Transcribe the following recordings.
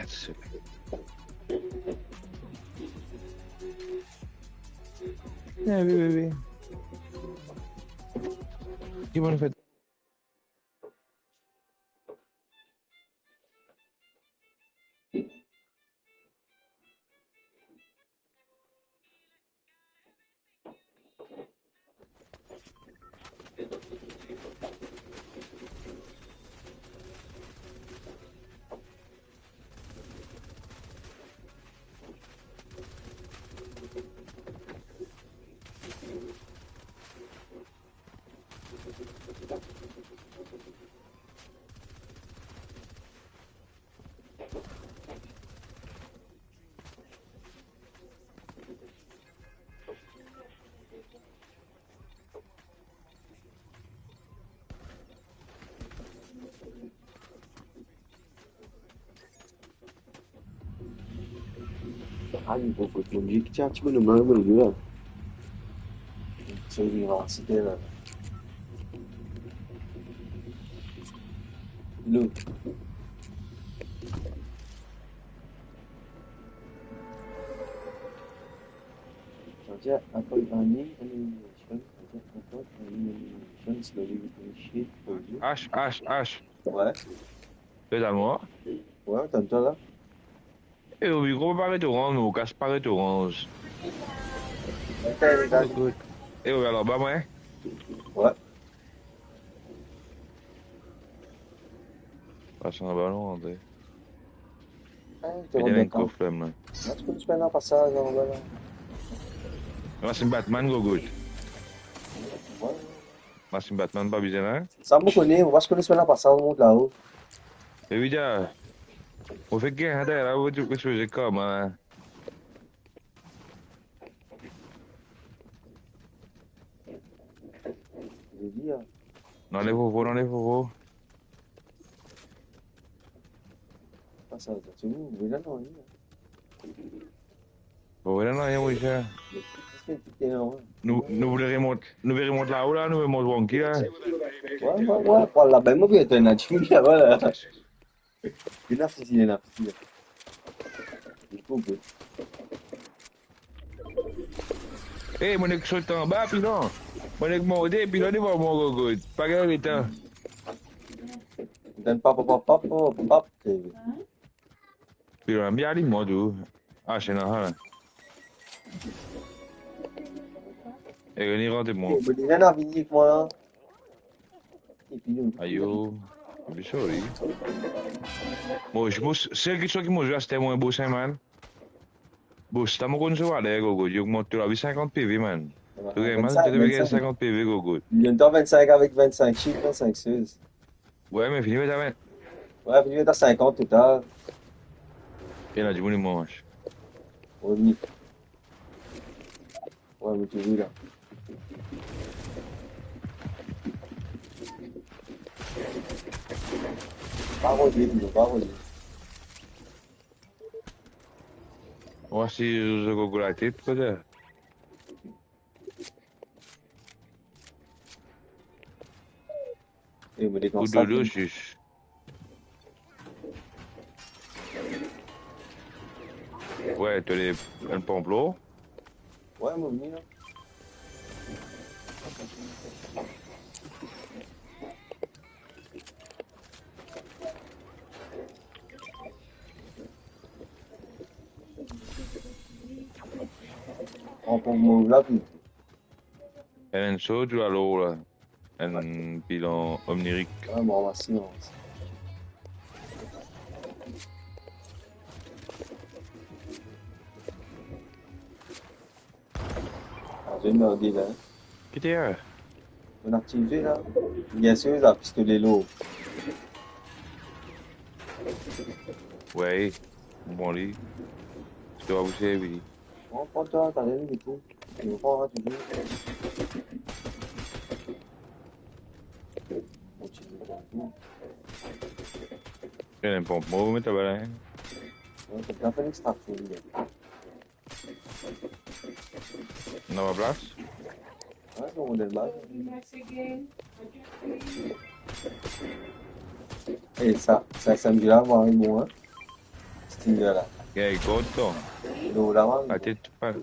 c'est... Ah oui, oui, oui. Qui m'a fait? Ah, il faut que tu tiens, tu peux nous mettre le là. C'est l'université là. Le. Saja apa ini animation, saja apa animation slowly initiate for you. H. Ouais, C'est à moi. ouais, t'entends là? Et au micro, paraît orange, au casque paraît orange. Ok, Oh, regarde. good. Et au alors, bah, moi, Ouais. passe un ballon, André. Tu Mais il y vas a un d'accord. coffre là. Là, tu peux nous faire un passage en bas là. Moi, c'est Batman, go good. Ouais. Moi, c'est Batman, pas besoin, hein. Ça me connaît, on va se connaître faire un passage au monde là-haut. Et oui, déjà, on fait qu'un, là, où tu fais comme, hein. Je dis, Dans les fofos, dans les fofos. passage, tu vois, mais là, non, Oh, là, non, rien, oui, ça. qu'est-ce que tu es là? Nous verrons là-haut, là, nous verrons wonky, là. Ouais, voilà, ben moi, bien, tu es un adulte, voilà. Il a facile, il a facile. Il faut que. Eh, mon ex saute en bas, puis non. Mon ex monté, puis là, il va mon go good. Pas grave, il est Dan pop. Puis là, bien, il m'a dit. Ah, c'est normal. Et on y rentre, mon. Mais déjà, la vie avec moi là. Et puis, Aïe, oh. Je suis sorry. Moi, c'est quelque chose qui m'a joué, c'était moins beau, ça, man. Bon, si t'as mon compte sur Valais, go good. Il augmente la vie 50 PV, man. Tu vois, man, tu 25, devais gagner 25. 50 PV, go good. Il y a une temps 25 avec 25 chiffres, 25 seuses. Ouais, mais fini, mais t'as Ouais, puis il y a 50 total. Et là, du coup, il mange. Oui. Ouais, mais tu vois là. Pas rodé, tu pas rodé. Voici, je go la tête, peut-être. Et me Ou déconstate. dodo, je Ouais, tu as un pomplot. Ouais, mon ami là. On peut me la vie. Et un saut, tu as l'eau, là. Un bilan omnirique. Ouais, bon, merci. J'ai une ordi là. Qui t'es là? On a activé là. Bien sûr, la pistolet lourd. Ouais, bon lit. Je dois vous servir. On prend toi, t'as rien du tout. Tu me prends, tu dis. J'ai un pompeau, mais t'as pas l'air. Ouais, t'as bien fait l'extraction. On a ma place? Ouais, c'est mon modèle base. Et ça SMG là, moi, bon, hein. tinggal lah. Gay, gotong. Dua lama. Ah, t'es pas.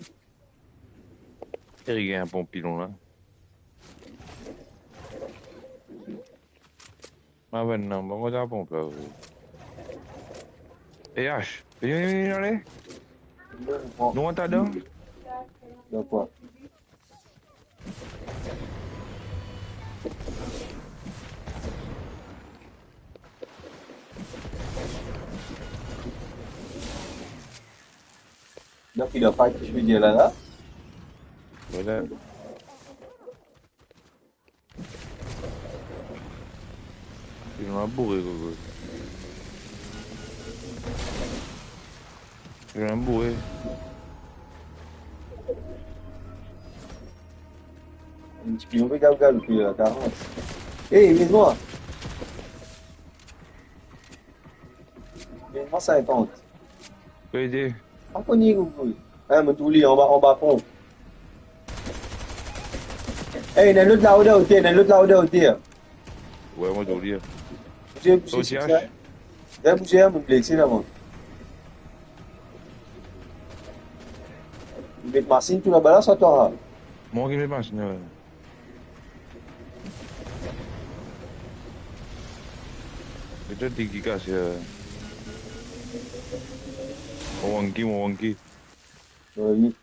Il y a un bon pilon là. Ah ben non, bon, on va pompe là. Et H, viens, allez. Nous on t'adore. Donc quoi? Donc il a pas que je veux dire là. Voilà. Ils ont bourré, gogo. Ils ont bourré. Un petit pilon regarde puis là, 40. Hey, mets-moi. Mets-moi 50. Quoi aider? Apa ni Google? Mentuli en bas fond. Eh, il y a l'autre là-haut aussi, il y a l'autre là-haut aussi. Ouais, moi, je dois lire. Bougez, Toi bougez aussi, sur ça. H? Viens bouger, mon blessé là, mon. Il met machine tout là-bas là, ça toi. Moi, qui me passe, non. C'est toi qui casse. Mon wonky. Oui.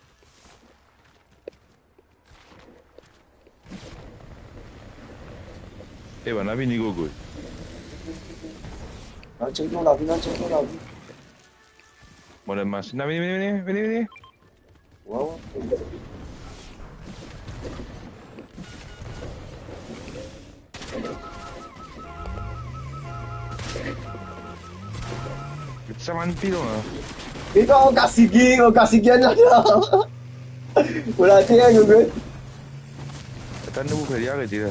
Eh ben, on a vu gogo. Non, check non la vie, non, check non la vie. Bon, la machine. Venez. Ouais, ouais. Ça va un pilon là. Et quand on casse là. On l'a tiré, Google. Attends, nous, vous faites arrêter là.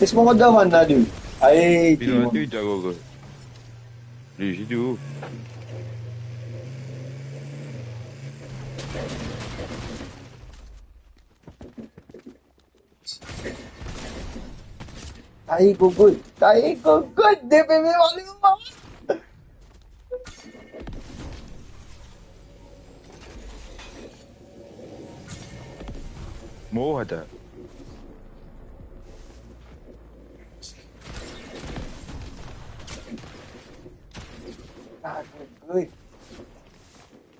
Laisse-moi devant là, du. Allez, Pilon, dis-moi. tu as gogo. J'ai dit où? Allez, Google. Allez, Google. DPV, allez, Moi, attends. Ah, Google.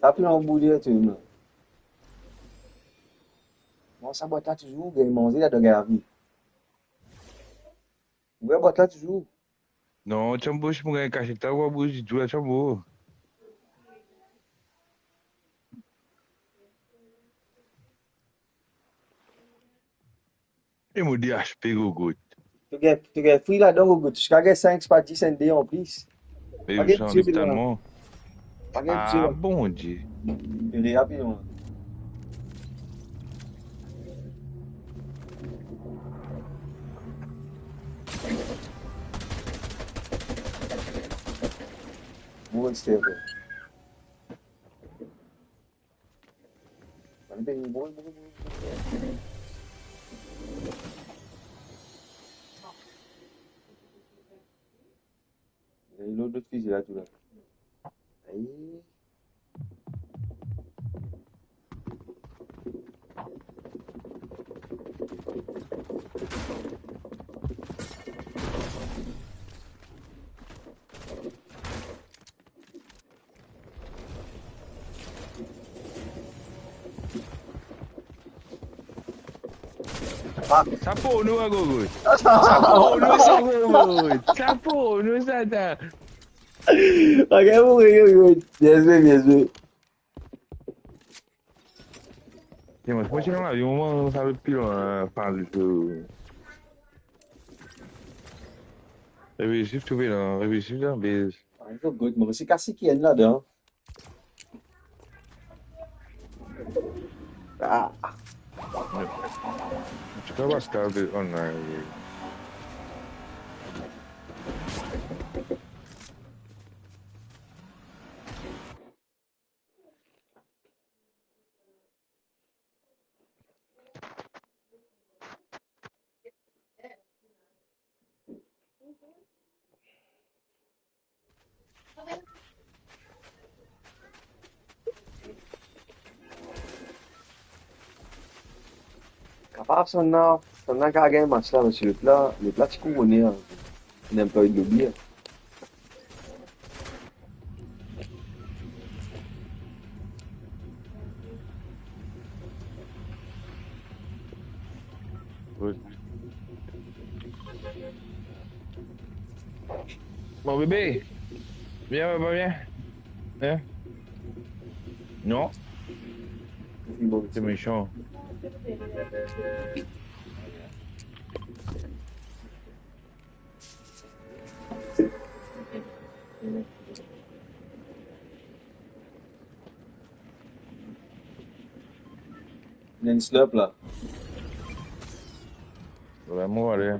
Ça fait un bout de temps. Moi, ça boit là toujours, il manger là de la vie. Ouais, boit là toujours. Non, Chambo, je peux cacher ta voix, bouge, tu as Chambo. Et moi, dis HP, gogo. Tu gagnes free là-dedans, Google. Tu gagnes 5 pas 10 ND en plus. Mais Pas je de sens budget, là. tellement. Pas de budget, Ah, là. bon Dieu. Il est rapide, bon, c'est vrai. Bon. Il y a une autre fille là, tout là. Aïe. Ah. Ça pour nous, gogo. Ça pour nous, ça, gogo. Ça pour nous, ça, ça. Regarde, oui. Bien joué. Tiens, moi, je suis dans l'avion, moi, ça veut plus, parler de. Révisif, tu veux, là. Révisif, là, mais. Ah, il faut good, mais c'est cassé qui est là-dedans. Ah. Tu peux pas starter online. Apa sana kagak masalah masih le plat chicken money hein. Il n'a pas eu de l'oublier. Bon bébé, viens, va, viens. Hein? Non, c'est méchant. Il y a une slurp là. Vraiment, allez.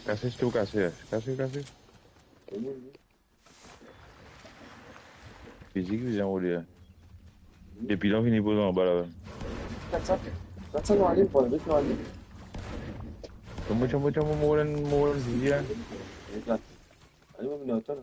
Cassé, c'est tout cassé. Cassé, cassé. Physique, viens rouler. Depuis là, on finit pour en bas là. 400 no ali, pô, 20 no ali. Coba molen dia. Ali mau minum hotel.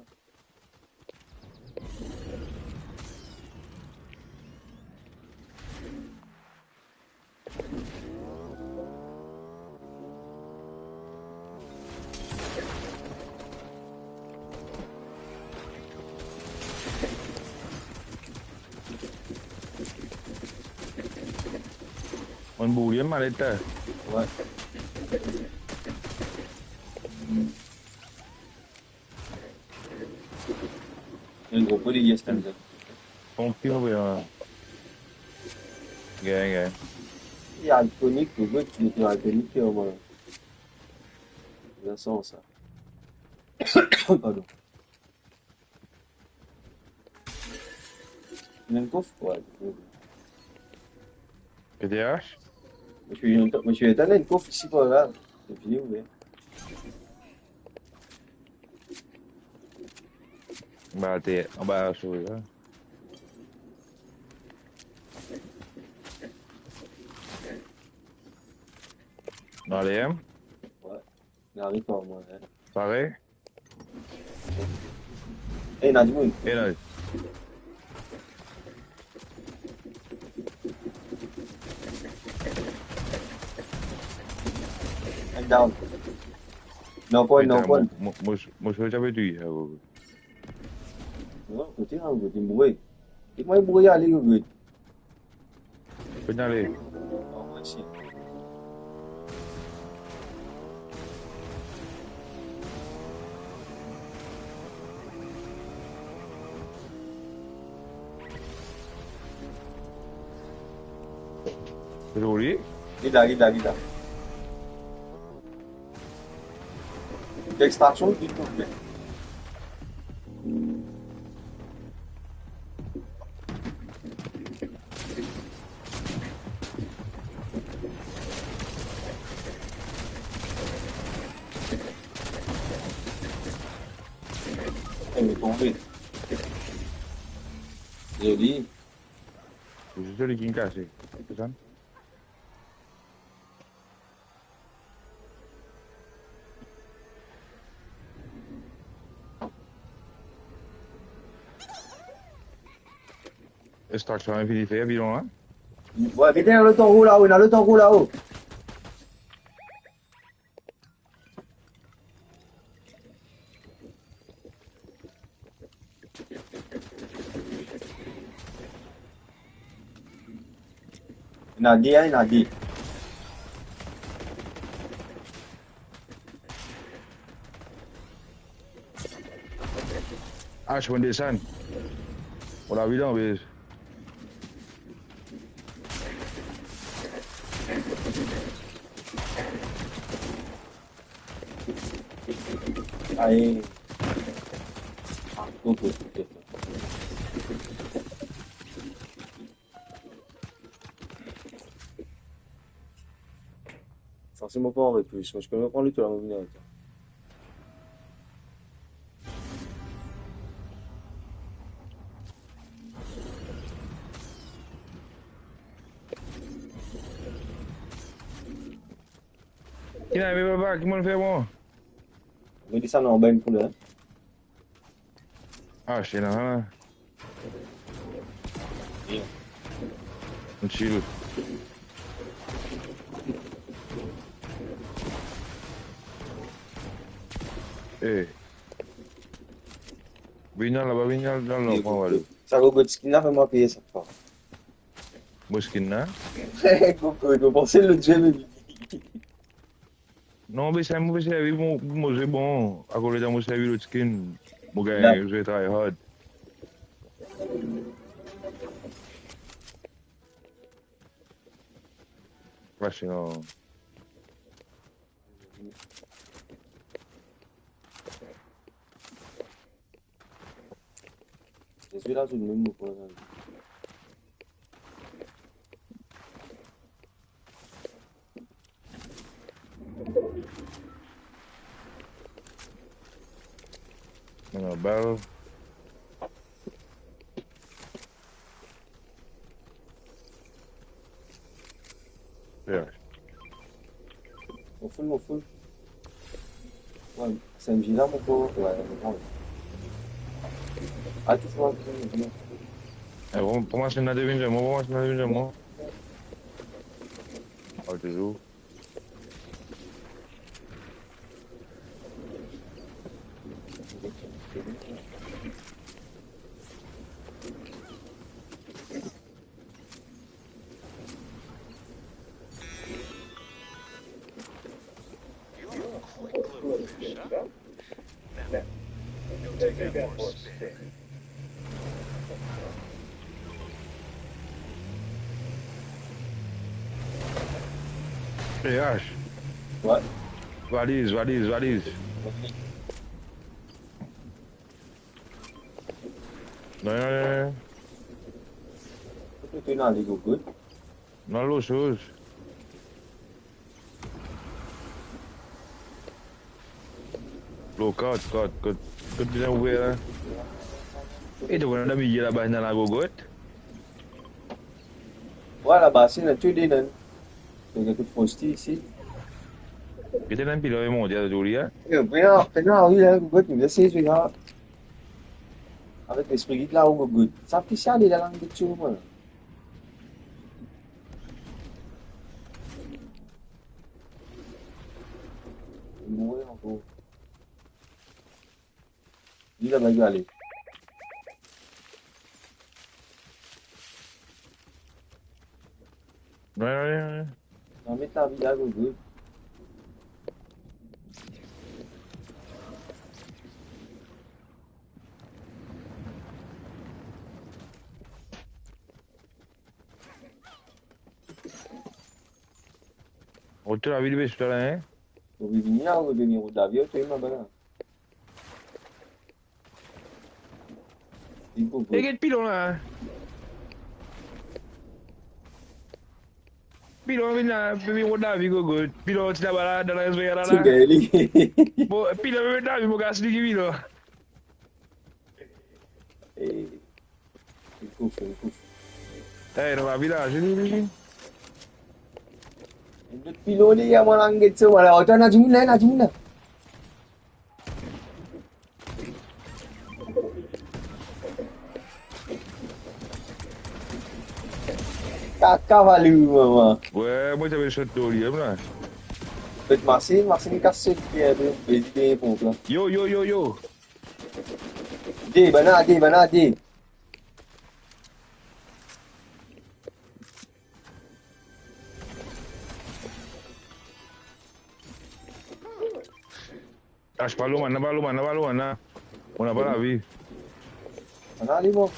On bouge maleta. Ouais. Il y a un gros pot de yes comme ça. Confio bien. Gay. Il y a alcoolique, le gars qui est alcoolique au moins. Ça sent ça. Pardon. Il y a un coffre, ouais. PDH? Je suis étonné, une coffre ici pas là. C'est fini, oui. Bah, t'es en bas sur là. Dans les M? Ouais. Il arrive pas, moi. Pareil? Eh, Nadimoun. Et là? I'm down. No point. Moi, je vais t'avoir dit. Non, côté, hein, côté bourré. Et moi, bourré, allez, le gars. Peux y aller. Oh, merci. C'est joli. Il là. L'extraction, il faut faire. Elle est tombée. Joli. C'est joli qui est cassé. C'est ça? Extraction infinité, évidemment. Hein? Ouais, vite, le temps roule là-haut, le temps roule là-haut. Il y en a dit. Ah, je vais descendre. On l'a vu là, mais. Aí. Ok. Forcément pas en plus. Moi, je peux me prendre le tout la mobilité. Qui n'a pas, qui m'a fait moi? Jadi sana orang baik pula. Ah, c'est là. Ya. Chill. Eh. Vinyal là-bas, vinyal dans le coin, voilà. Ça gogo de skin là, fais-moi payer ça. Boskin là. Gogo, je pensais le jeu, mais Non, mais c'est un mauvais service, moi c'est bon. À cause de mon service de skin, mon là, gars, je vais travailler hard. Fascinant. je suis là sur le même mot. Une balle. Yeah. Mon full. Ouais, c'est un gilet, mon pauvre. Ouais, bon. Ah, tu vois, Pour moi, c'est une devine, moi, pour moi, c'est une devine, moi. Ah, toujours. Eh, H. ouais. Valise, valise, valise. Non, non, non. Tu es dans les gogo. Non, l'autre chose. L'eau, code bien ouvert, là. Et donc, on a mis là-bas dans la gogotte. Voilà, bah, c'est tu dis, non. Tu as tout posté ici. Et t'es dans le pilote mondial de Julia. Maintenant, oui, là, gogo, tu me laisses, tu regardes. Avec l'esprit là, au gogo. Ça fait ça, la langue de tu, moi. Mourir encore. Dis la bague, allez. Ouais, ouais, ouais. Non, mets ta vie là, gogo. On te l'a vu, le bestiole, hein. Tu veux venir, ou venir au d'avion, tu es ma bonne. Dis gogo. Et quel pilon, là? Pilon, vient là, puis on a vu, gogo. Pilon, tu là-bas, dans la réseau, là, Tu là. gagnes. Bon, pilon, vient là, mon gars, c'est lui qui vit, là. Et. Il couffe, il couffe. Eh, dans la village, lui. Depuis l'eau, il y a mon langue, tu vois, là, tu as dit, là, tu as Caca valeu, maman. Ouais, moi, j'avais le shot d'olive, là. Peut-être Marcin casse qui est de pour là. Yo, yo, yo, yo. Banade. Ah, je parle, man, là. On n'a pas la vie. Banade, bon.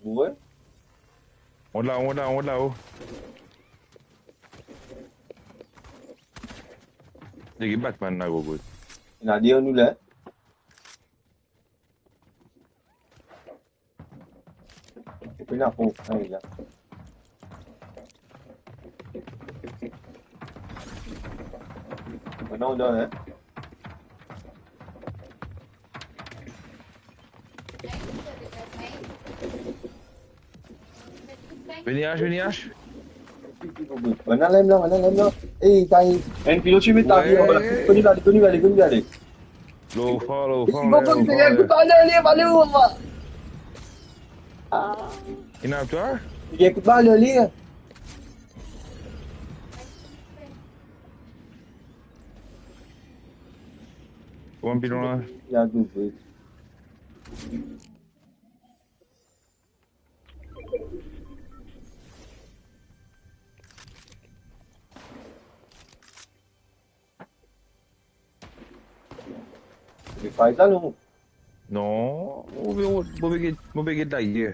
Ouais. On l'a, oh. Lagi Batman na gogo. Il a dit, nous là. Tu n'as pas, là. Maintenant, on donne, hein. Veni, H. Mana lem lah. Tai. En pilo tu minta dia. Kau ni balik. Low fall, Bapak kita yang aku tak ada ni, balik bapak. Inap tu ah? Dia aku balik ni. Kau ambil orang. Ya, aku pun. Dia Faizal tu. No, mau pergi lagi.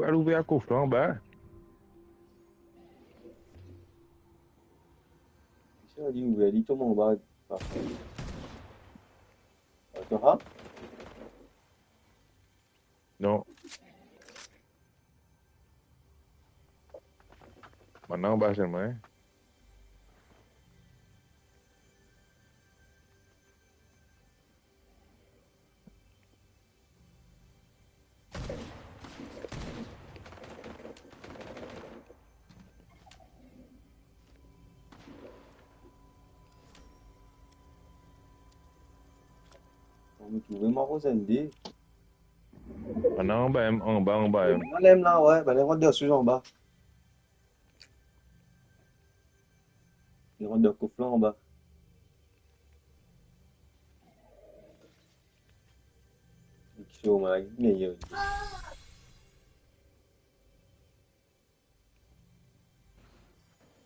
Aduh, aku pulang bah. Siapa dia tu mau bah. Tu ha? No. Mana bahasa mana? Kamu tu memang kau sendiri. Mana bang? Lem lah, ouais. Balik kau dia susah bah. Dia kau dia kuflang bah. Show mai ni je.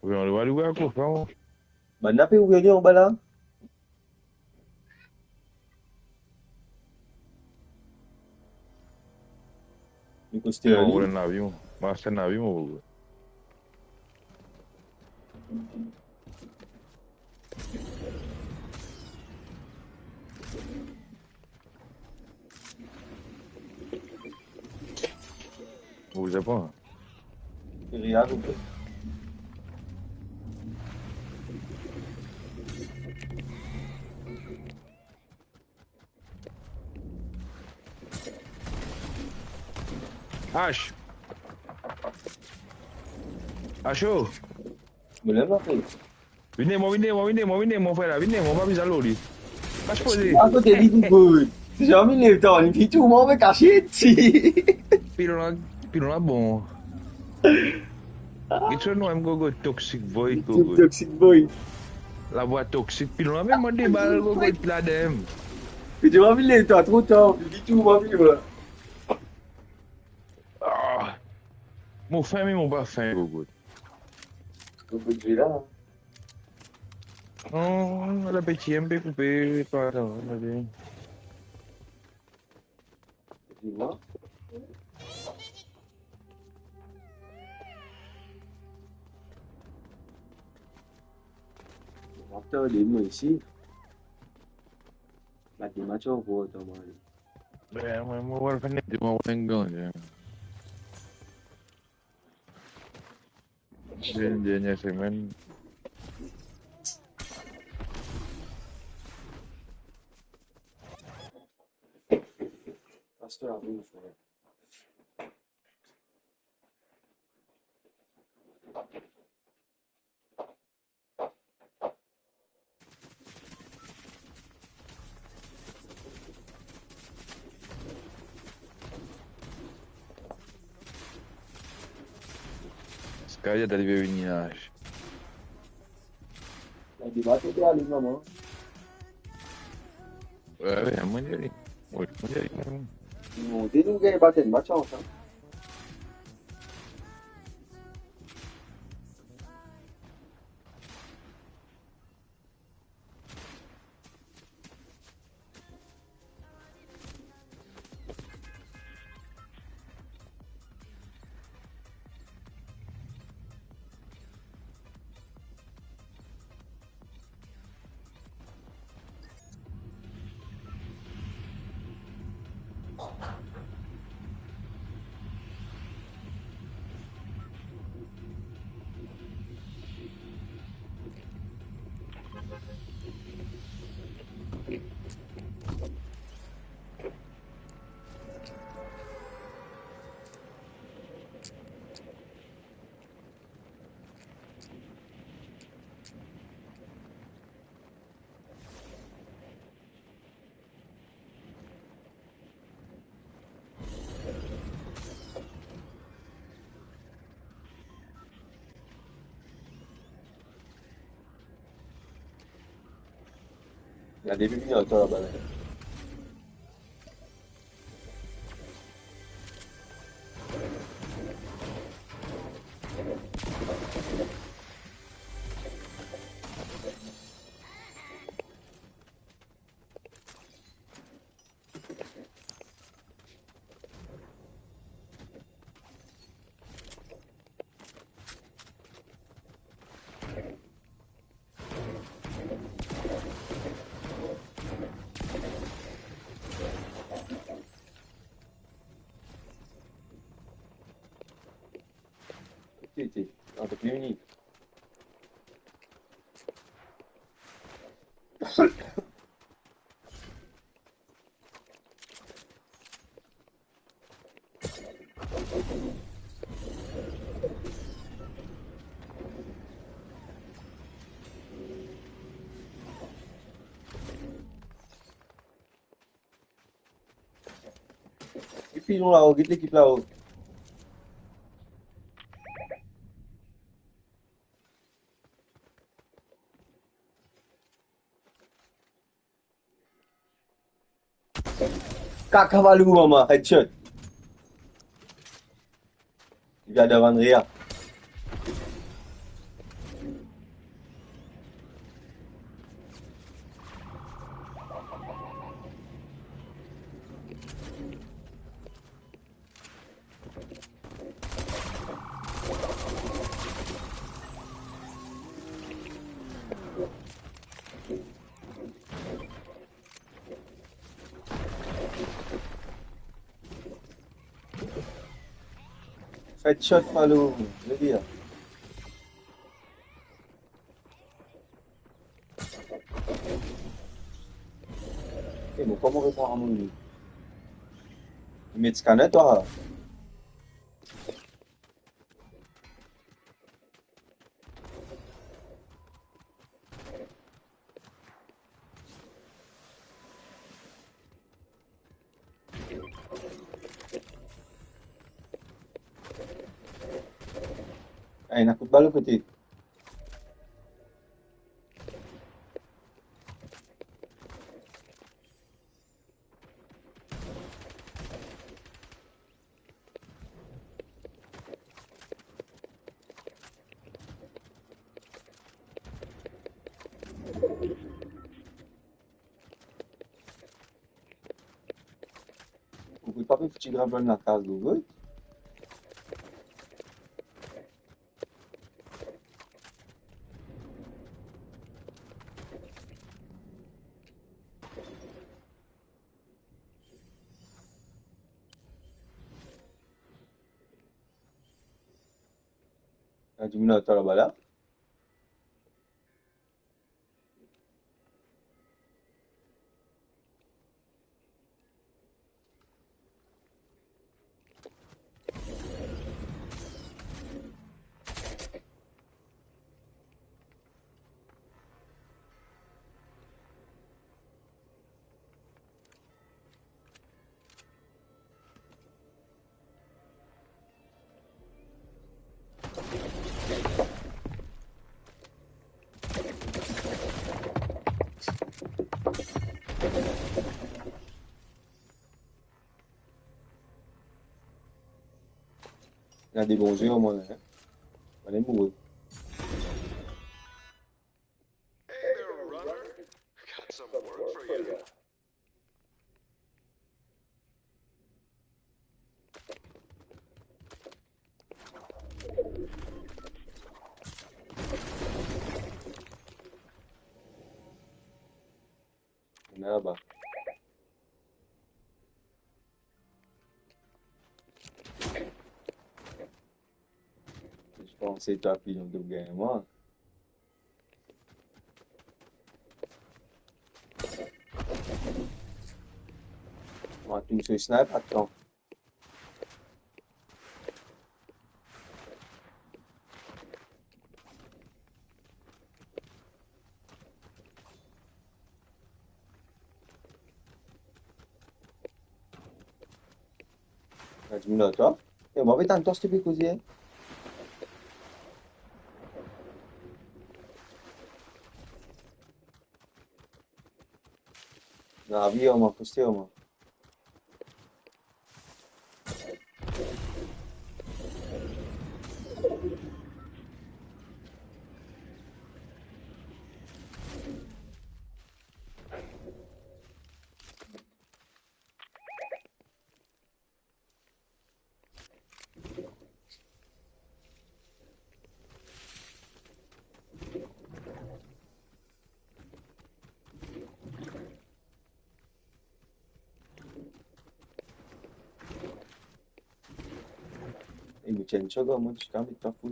Aduh, aku pulang. Benda pe uya dia orang balang. Ni kusti Mau ali. udah nabi mu. Masa nabi mu. Mau siapa? Ria aku pun. Ash. Asho. Boleh lah ke? Vine, mau fera. Vine, mau papi salori. Ash pode. Aku jadi tu pun. Sejauh ni tau, ni picu mau me kasih ci. Piro na bom. Itu não é gogo toxic boy Tu gogo. toxic boy. La voix toxic piro na mesmo de bal gogo pladem. Sejauh ni tu aku tahu, picu mau picu. Ah. Mo fame mo ba fame gogo. Tu pun virar. Oh, la PCMB coupé para allez. Dis-moi. Waktu dia mesti. Lagi macam apa tu mari. É, mas mo war fane de mo engão já. Dia semen. Pastor Abu Fere. Скажи, да тебе винишь. Lagi batu dia alim mama. É, manjari. Oi, manjari. Dia tu gaya batin macam apa? Il y a des lumières là-bas. Ok, on peut plus unir. Et puis, nous là-haut, quitte l'équipe là-haut. Kakavalou, maman, headshot. Il vient devant Ria. Headshot, Palou, je veux dire. Eh, mais comment on va lui? Il met de scanner, toi? Ah, il n'a coup de balle au côté. Vous pouvez pas faire petit gravel dans la case de vous. Il y a du monde là-bas là. Il y a des bons yeux au moins. Hein. On est mourir. Hey there, runner. Got some work for you. On est là-bas. Je pense que c'est toi qui nous gagner moi. tu se snipe, attends. Nah, tu me toi. Eh, bah, tanto sti così, eh. No, via, ma questo ma. E mi c'è un gioco, ma ci cambi troppo.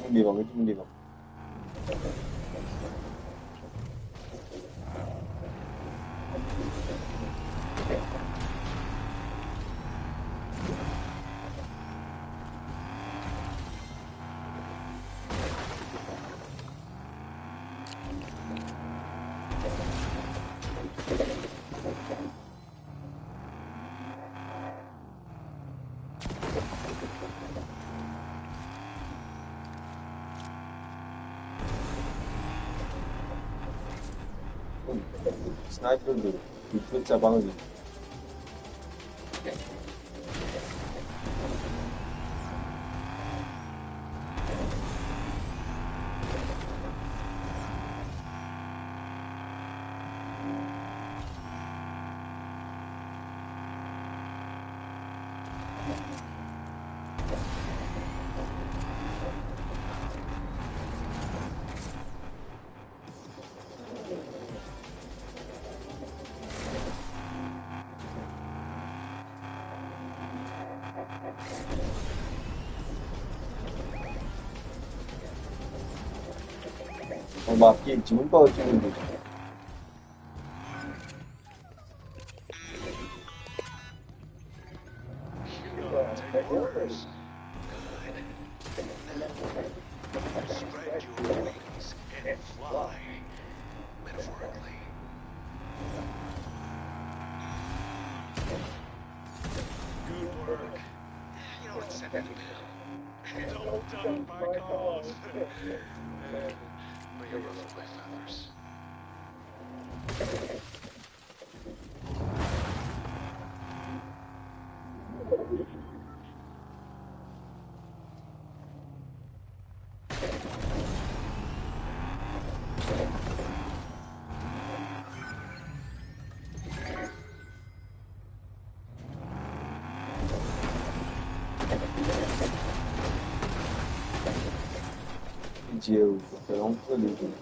Che mi dico. Sniper dulu. Itu cabang lagi. Ma chi ci un po' ci vuole. You know how to take orders. Good. Spread your wings and fly. Metaphorically. Good work. You know what? Send me the bill. Don't doubt my cause. But you're ruffling my feathers. Dio, è un po' di.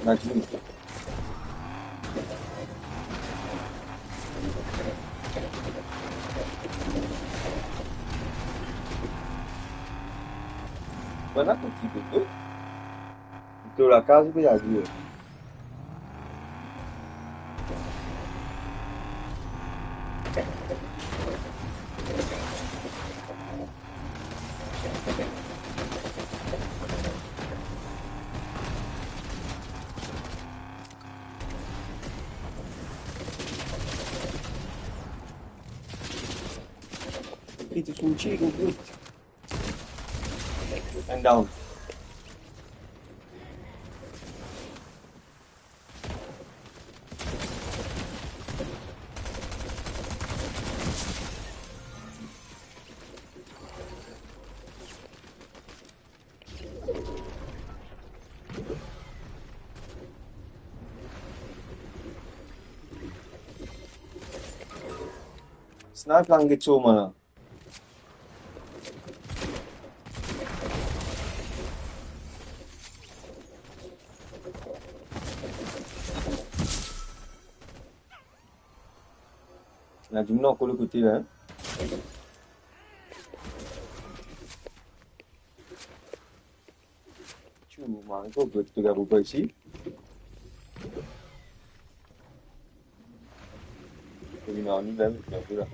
Ma giusto. Guarda tutti tu. Tu la casa qui la due. Itu suci ke good. And down. Nak langit cuma. Nak jumlah aku lu kuti lah. Cuma aku betul gak berubah sih. Jadi nak ni dah betul lah.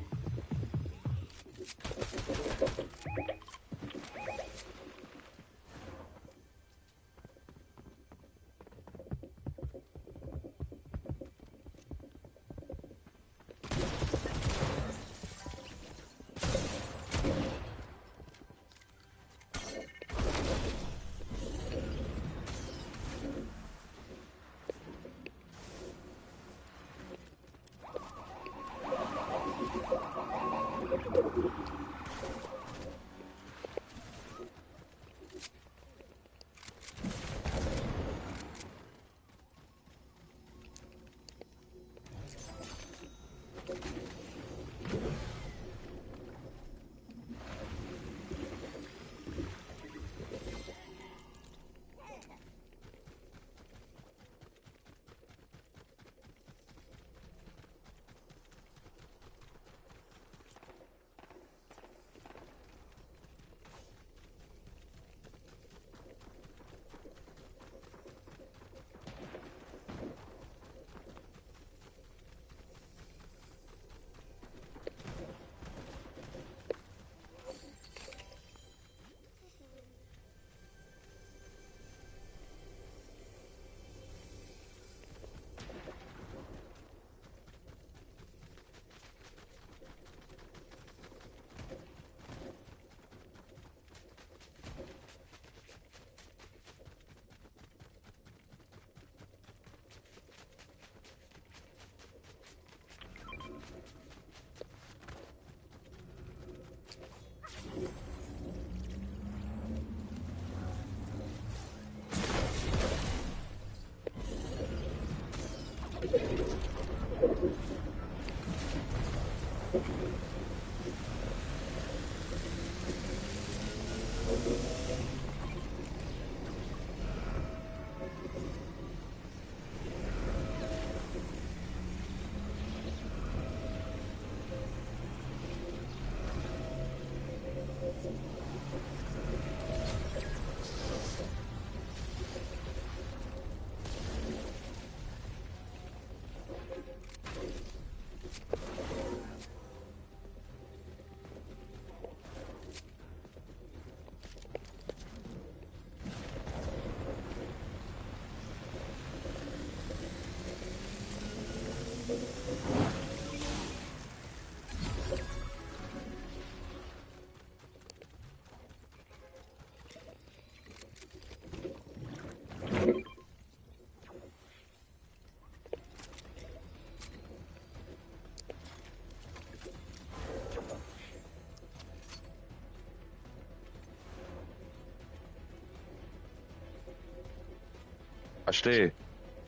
Acheter.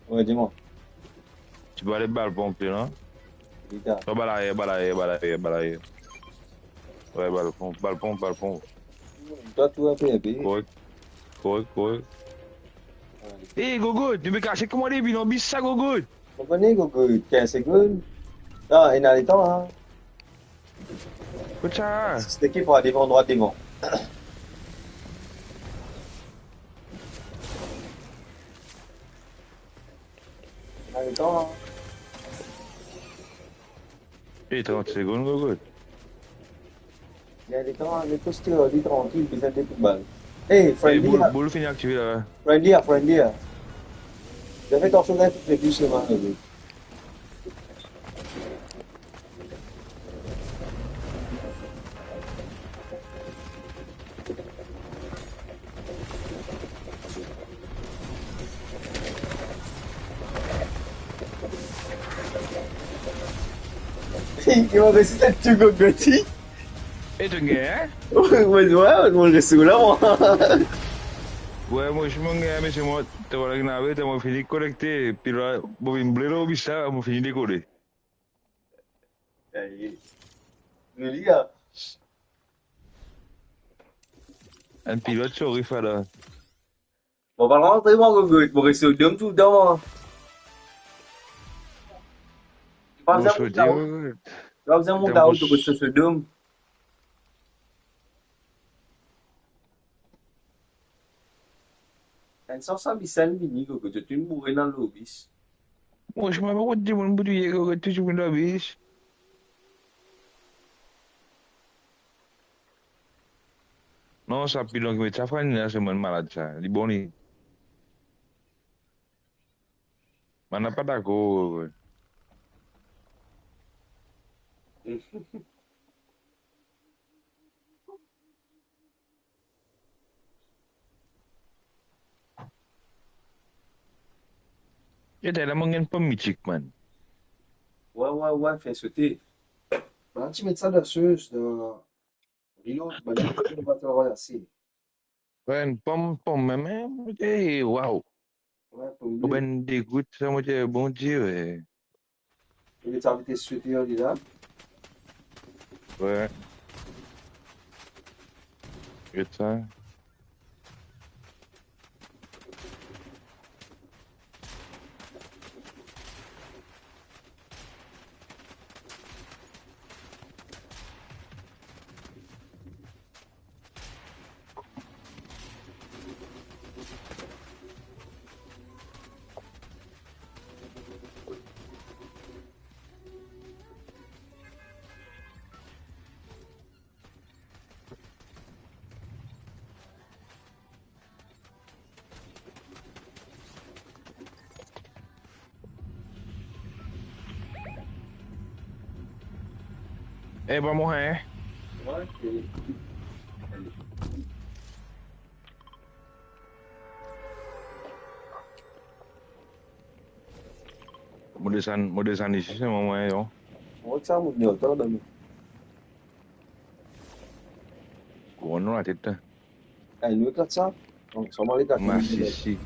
Ouais, dis-moi. Tu peux aller balle pomper, non? Vita. Oh, balayer, balayer, balayer, balayer. Ouais, balle pompe, balle pompe, balle pompe. Toi, tu as payé. Correct, correct, correct. Eh, Gogo, tu me caches comment les bilans bis ça, Gogo? Apa ni kau 15 secondes? Ah, il y a le temps, hein. Quoi ça? C'était qui pour aller devant, droite devant? Il y a le temps, hein. Eh, 30 secondes, Gogo. Il y a le temps, hein. Les postures, dis tranquille, puis ça te coupe balle. Hey, Eh, friendly, boule, hein. boule fini activé là. Friendly, hein, friendly, hein. J'avais attention d'un truc de plus, c'est marrant. Il m'a réussi à tuer Gogoti. Eh, tu gagnes, hein? Ouais, on le sous là, moi. Ouais, moi je m'en gagne, mais c'est moi, tu vas la gnaver, tu vas finir connecté, puis là, bon, il me blaireau, bis ça, on finit décoller. Les gars. Un pilote shérif là. Bon, par contre, très bon, vous restez au dôme tout le temps. Hein. Pas Bon, besoin je de veux monter là dire, haut. Pas besoin de monter d'un là bon. haut, tu restes au dôme. Quand ça, ça, il s'est fini, que tu es une bourrée dans l'obis. Moi, je m'en vais dire, mon bout de toujours une biche. Non, ça pilote, mais ça fait une semaine malade, ça. Il est bon, il. Mais on n'a pas d'accord. Il était là, mon pas mythique, man. Ouais, fais sauter. Maintenant, tu mets ça dessus, dans reload, maintenant, tu vas te le relancer. Ouais, une pomme, même, ok, waouh. Ouais, pour me Au dire. ben dégoûte, ça, moi, bon Dieu, ouais. Il est invité sauter, on dit là. Ouais, et ça. Eh, ben, moi, hein. Ouais, Mau descendre ici, c'est moi, hein. on va ça, mon dieu, attends, là. Couronne la tête. Ah, il nous éclate ça? Non, ça m'a les gâtés, Ma mon dieu. sissi.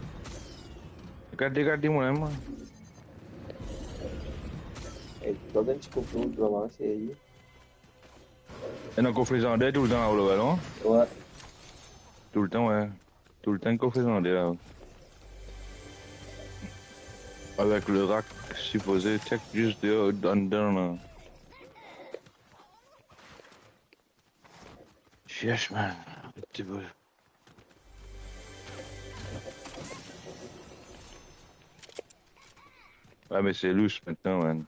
Regardez, moi, moi. Eh, tu as un petit copain, tu vas voir, c'est. Et un coffre d'air tout le temps, là, non? Ouais. Tout le temps, ouais. Tout le temps, coffre d'air, là. Avec le rack supposé, check juste dedans, là. Yes, man. Un petit peu. Ouais, mais c'est louche maintenant, man.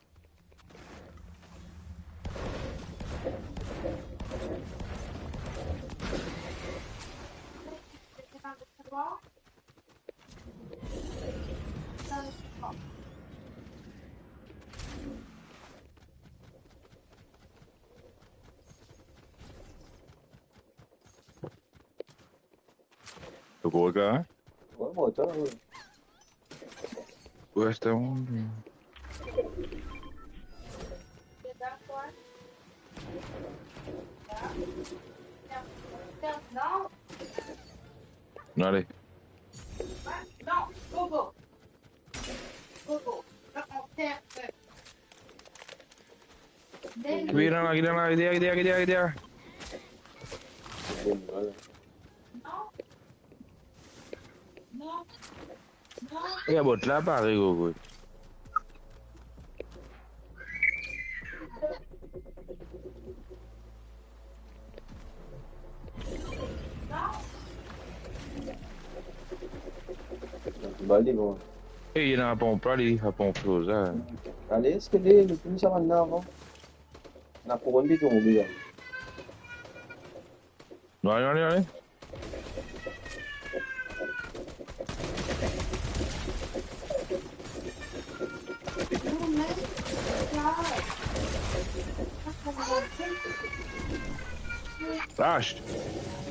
Le gros gars, hein? Ouais, moi, attends, ouais. Ouais, c'était bon. Non, allez. Viens là, viens. Bon, voilà. Il y a votre là, pareil, gros. Tu vas aller, bon. Et il y en a un pompe, allez, un pompe, ça. Allez, est-ce que les plus ça maintenant, avant? La couronne bidon, gars. Non, allez. Lâche.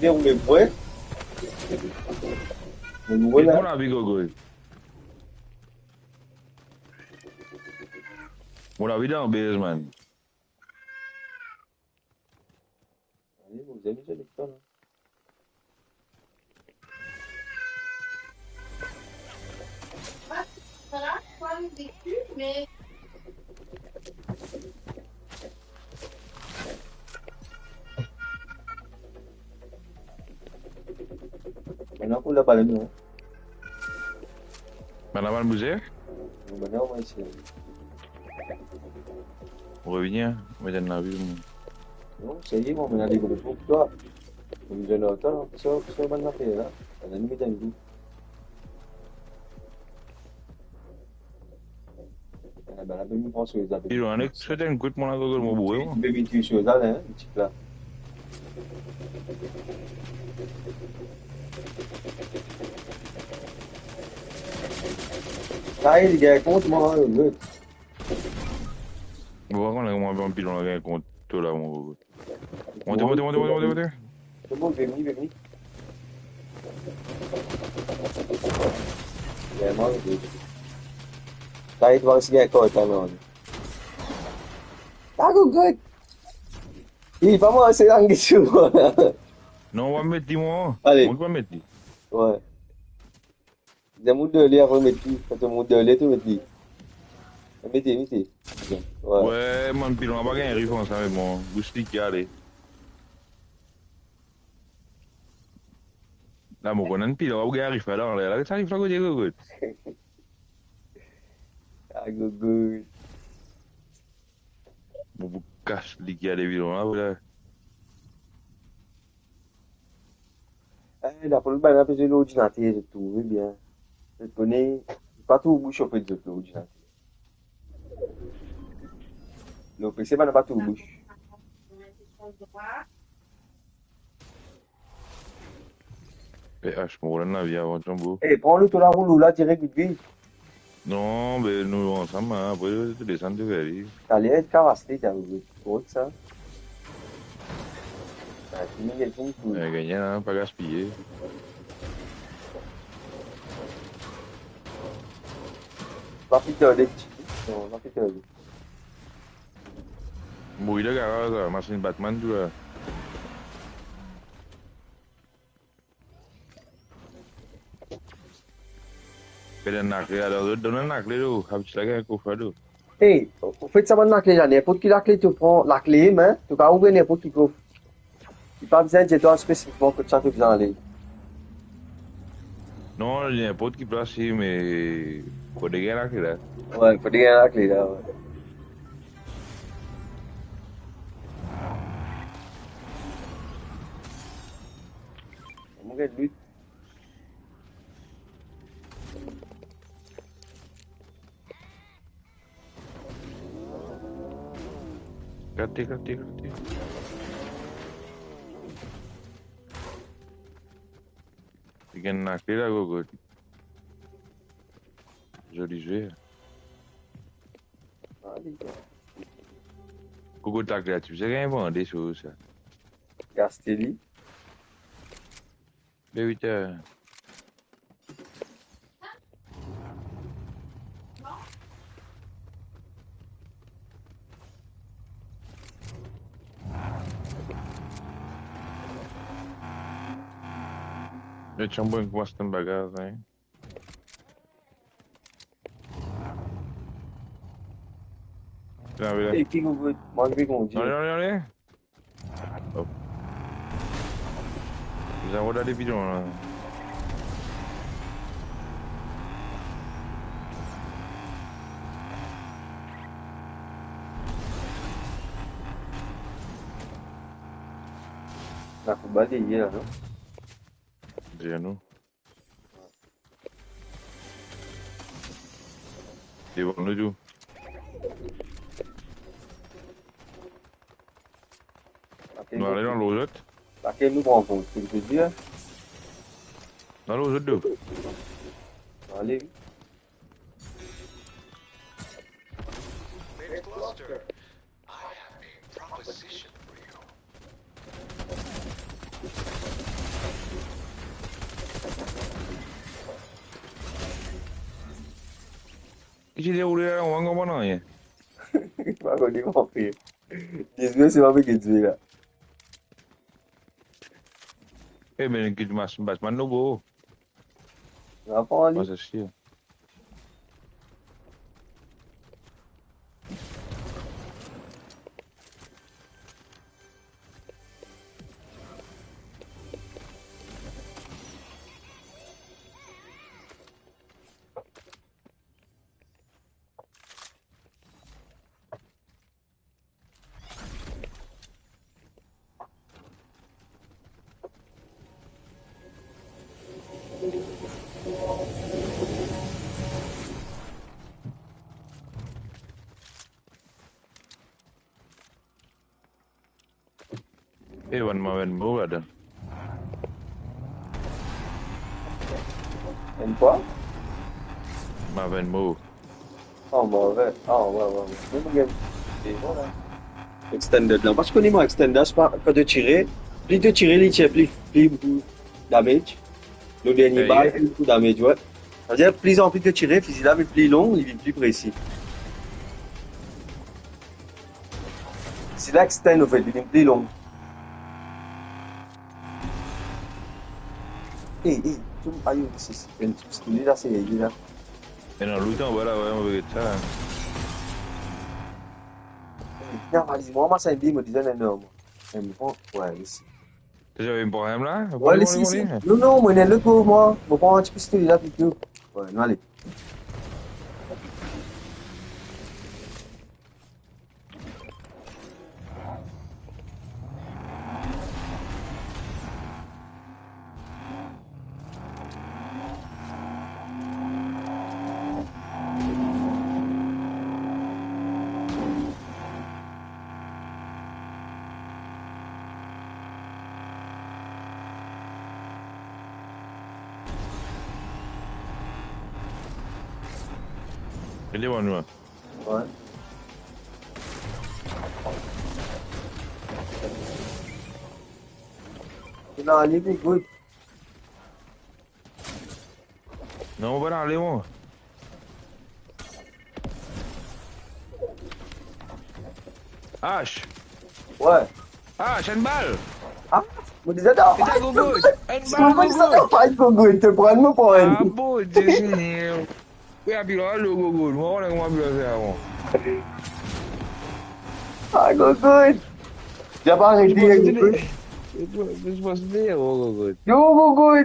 Bien, vous les prêts? Vous nous Il est bon voilà. la vie, gogo. Bon la vie dans le base, man. Allez, vous aimez ça, les gars, là. pour la balle, non. Madame Almouzer, Maintenant, moi, c'est. on revient, on va dans la ville. Non, ça y est, moi, on a des groupes pour toi. On me donne autant, ça, bonne affaire, là. On a mis d'un coup. Ben, la même pense que les abeilles. Il y en a qui se donnent coup de mon agogol, mon boué. Tu peux mettre une chose là, hein, un petit plat. Là, les gars, compte-moi, le On va voir qu'on a un pilon avec un compte là, mon boué. Montez. C'est bon, venez. Vraiment, là, il doit rester encore, quand même. Ah, good. Il va moi, c'est l'angle sur moi. Non, on va mettre 10 mois. Allez. On va mettre 10. Ouais. Des mots de lait avant de mettre. Quand tu montes de lait, tu mets. Mettez. Ouais, mon pilon, on va gagner un riffon, ça, mais bon, bouche qui allez. Là, mon on a un pilon, on va gagner un riffon, alors, là, ça arrive là, good. Ah, good. Mon bouc cache, qui a des pilons, là, voilà. La pour le bain, après, j'ai l'ordinateur, je trouve bien. Je connais. Pas tout bouche, on peut dire, l'ordinateur. Le PC, pas tout bouche. PH, mon on a vu avant, Jumbo. Eh, prends-le, tout la roule, là, direct, vite. Non, mais nous, ensemble, après, tu descends de verre. T'allais être carassé, t'as vu. Pour ça. Ah, tu mets quelqu'un qui fout. Gagner, hein, pas gaspiller. Va fitter les petits. Non, va fitter les. Mouille de garage, machine Batman, tu vois. Pero en la clé, alors, donne la clé, là, tu l'as gagné, quoi, là. Eh, en fait, ça va dans la clé, là. N'importe qui la clé, tu prends la clé, mais tu peux ouvrir n'importe qui coffre. Il n'y a pas besoin de toi spécifiquement que ça te besoin d'aller. Non, il y a n'importe qui place ici, mais. Faut dégager la clé, là. Ouais, il faut dégager la clé, là, ouais. Mon gars, lui. Gratter. Il y a une clé, là, go. Joli jeu. Allez, Coucou, ta clé, tu sais rien vendre des choses, ça. Castelli. De 8 heures. Le chambon commence un bagage, hein. Et qui vous veut manger, qu'on dit. Allez. Hop. Vous avez regardé les vidéos, là. La faut balayer, là, non? Dis-nous. C'est bon, le tout. Nous allons dans l'osette. Laquelle nous prend compte, c'est ce que je veux dire. Dans l'osette, d'où? Allez. Next cluster. I have a proposition for you. Qu'est-ce que tu déroulé là? On va en comprendre rien. Pas qu'on dit qu'on fait. 19, c'est pas avec Dieu, là. Eh bien, que tu m'as battu, non, beau. On va pas en Moi, ligne. c'est chier. Ewan maven ada. Une quoi? Maven Mo. Oh, mauvais. Oh, ouais. Même game. Et voilà. Extended là. Parce que moi, extended, c'est pas quand tu tires. Plus tu tires, il tire plus beaucoup damage. Le dernier Yeah. balle, plus beaucoup damage, ouais. C'est-à-dire, plus en plus tu tires, le fusil là est plus long, il est plus précis. C'est là extend, en fait, il est plus long. Aïe, c'est un truc stylé là, c'est là. Et dans le temps, voilà, ouais, on veut ça. Non, moi, ça me disait énorme. Ouais, ici. Tu as un problème là? Ouais, Allez, ici, ici. allez. Non, moi, le go, moi. Je prends un petit peu stylé là plutôt. Ouais, non, allez. Il est bon, moi. Ouais. Non, allez, good. Non, on va aller, moi. H! Ouais. H, une balle! Ah, je disais, non, C'est un gogo! Une je balle, me disais, gogo! non, pas de gogo, te prends pour un. Ah, bon, Dieu Seigneur! Oui, à Pilon, le gogo. Moi, on est comment Pilon, c'est avant. Ah, gogo. J'ai pas Je arrêté, pense que gogo. je pense que c'est gogo. Yo, gogo.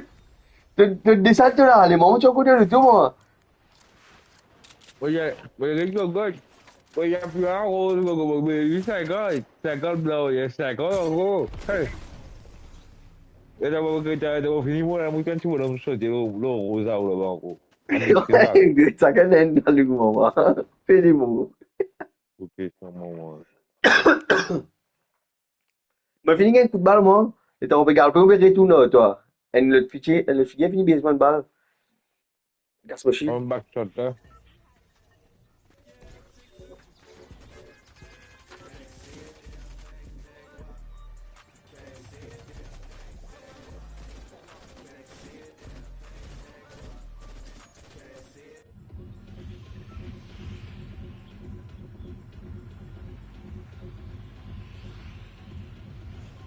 Te descends là, les moments, tu as côté de tout, moi. Oye, oye, gogo. Oye, Pilon, gogo, mais 50 blanc, il y a 50 gogo. Hey! Et d'abord, que tu as fini, moi, la mouton, tu vas me sauter le rosa ou le banco. Ça gagne dans le moment. Fais des mots. Ok, c'est un moment. Mais fini un coup de balle, moi. Et t'as regardé, on peut retourner, toi. Et le fichier finit bien de balle. Casse-moi chier. Un backshot, là.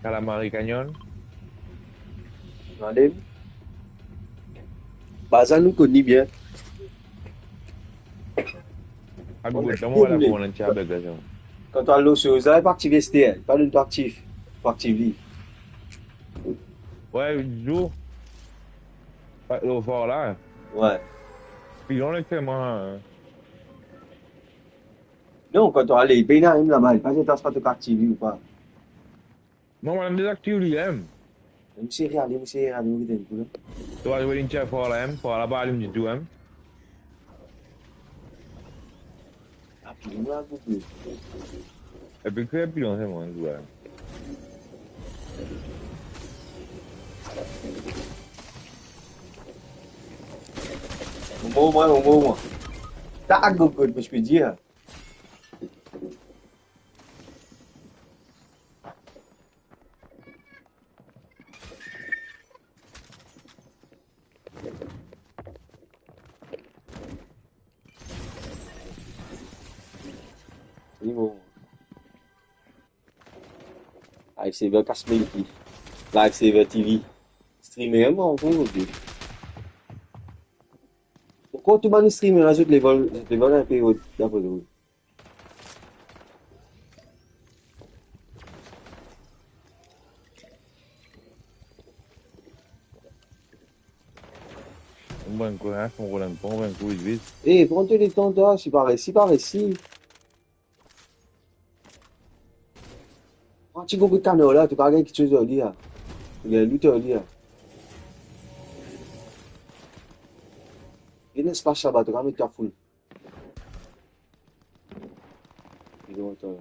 Calamari Canyon. Regardez. Bah, ça nous connaît bien. Ah, On gogo, a t'as moi, là, déroulé. pour un entier avec ça. Quand on a l'eau sur ça, il pas activer STL. Pas de actif. Pas activer. Ouais, jour, au fort là. Ouais. Puis on est tellement. Non, quand on a les bénins, là-bas, pas de temps, pas de activer ou pas. Non, on désactive l'IM. Je me regardé, vous êtes un peu là. Tu vas jouer une chef fort là, fort là-bas, il me dit tout, hein. Ah, puis, il m'a beaucoup. Et puis, que puis on sait, moi, jouer. Au moins. T'as beaucoup, je peux dire. Oui, bon. Live Saver casse-moi ici. Live Saver TV. Streamer, moi, on peut aujourd'hui. Pourquoi tu vas streamer là, je te les vole un peu d'après vous. Un bon coup, hein, on roule un peu, un bon coup, vite. Eh, prends-toi les temps, toi, si par ici. Prends un petit goût de canard là, tu peux regarder quelque chose à dire. Il y a un lutteur à dire. Il y a un espace là-bas, tu vas mettre ta foule. Ils ont entendu.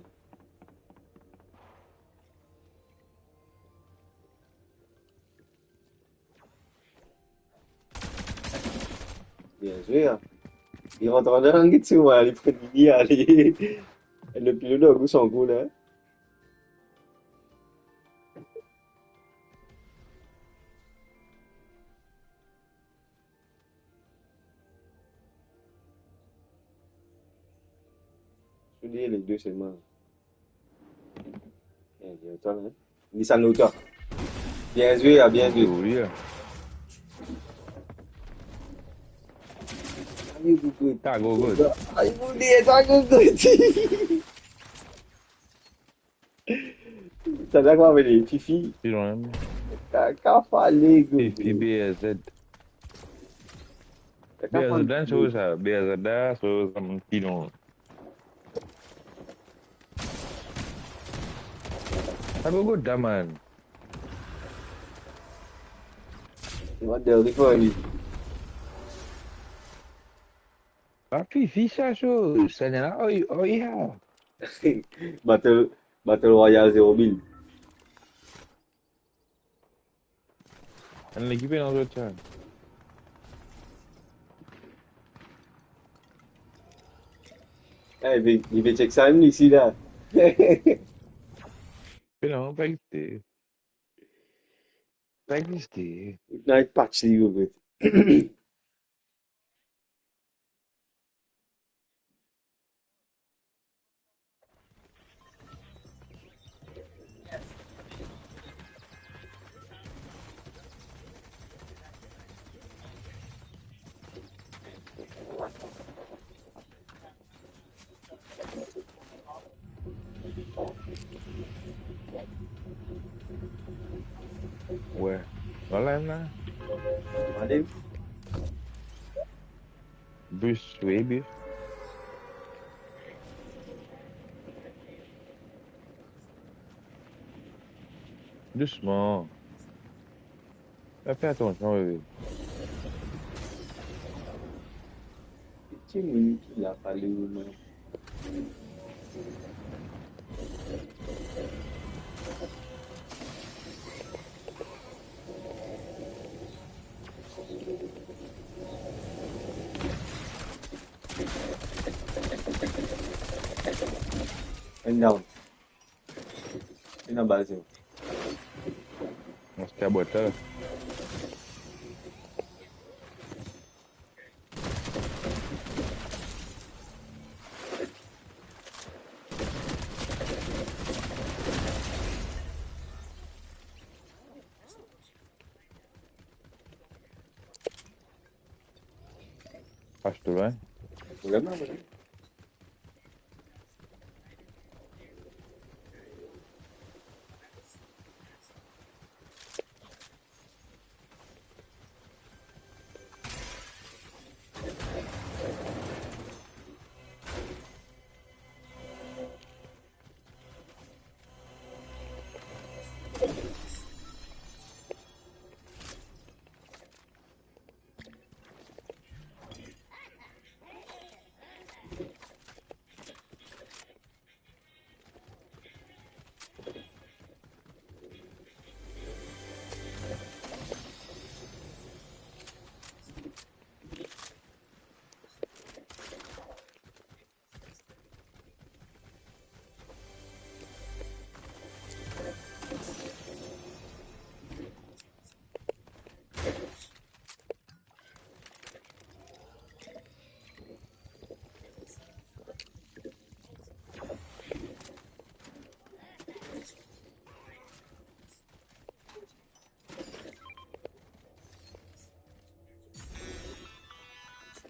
Bien joué, hein. Il rentre en rang dessus, moi, il prend Didi, allez. Et le pilote de goût son coup, là. Je dis les deux seulement. Bien, toi, hein. Nissan Auto. Bien joué, ah, bien joué. Joli, hein. Aïe, good. Tá, good. Aïe, good, tá good. T'as d'accord avec les Fifi? Tirou mesmo. T'as qu'à parler, Fifi good. BZ. T'as qu'à BZ parler. dan susah. BZ dah susah tirou. Tá good dah, man. What the recovery? Ah, Fifi ça, ça n'est là. Oh, yeah. Battle, Battle Royale 0 000. Kan lagi pun orang cakap. Eh, il fait check ça ici, là. Não, vai ter. Vai ter. Night patch, good. Ouais. Voilà, là. Allez. Bus, oui, bus. Doucement. Fais attention, bébé. Petit minute, il a fallu, non. Un down. Une base. On se cabote là. Pas tout loin. Vraiment, vraiment.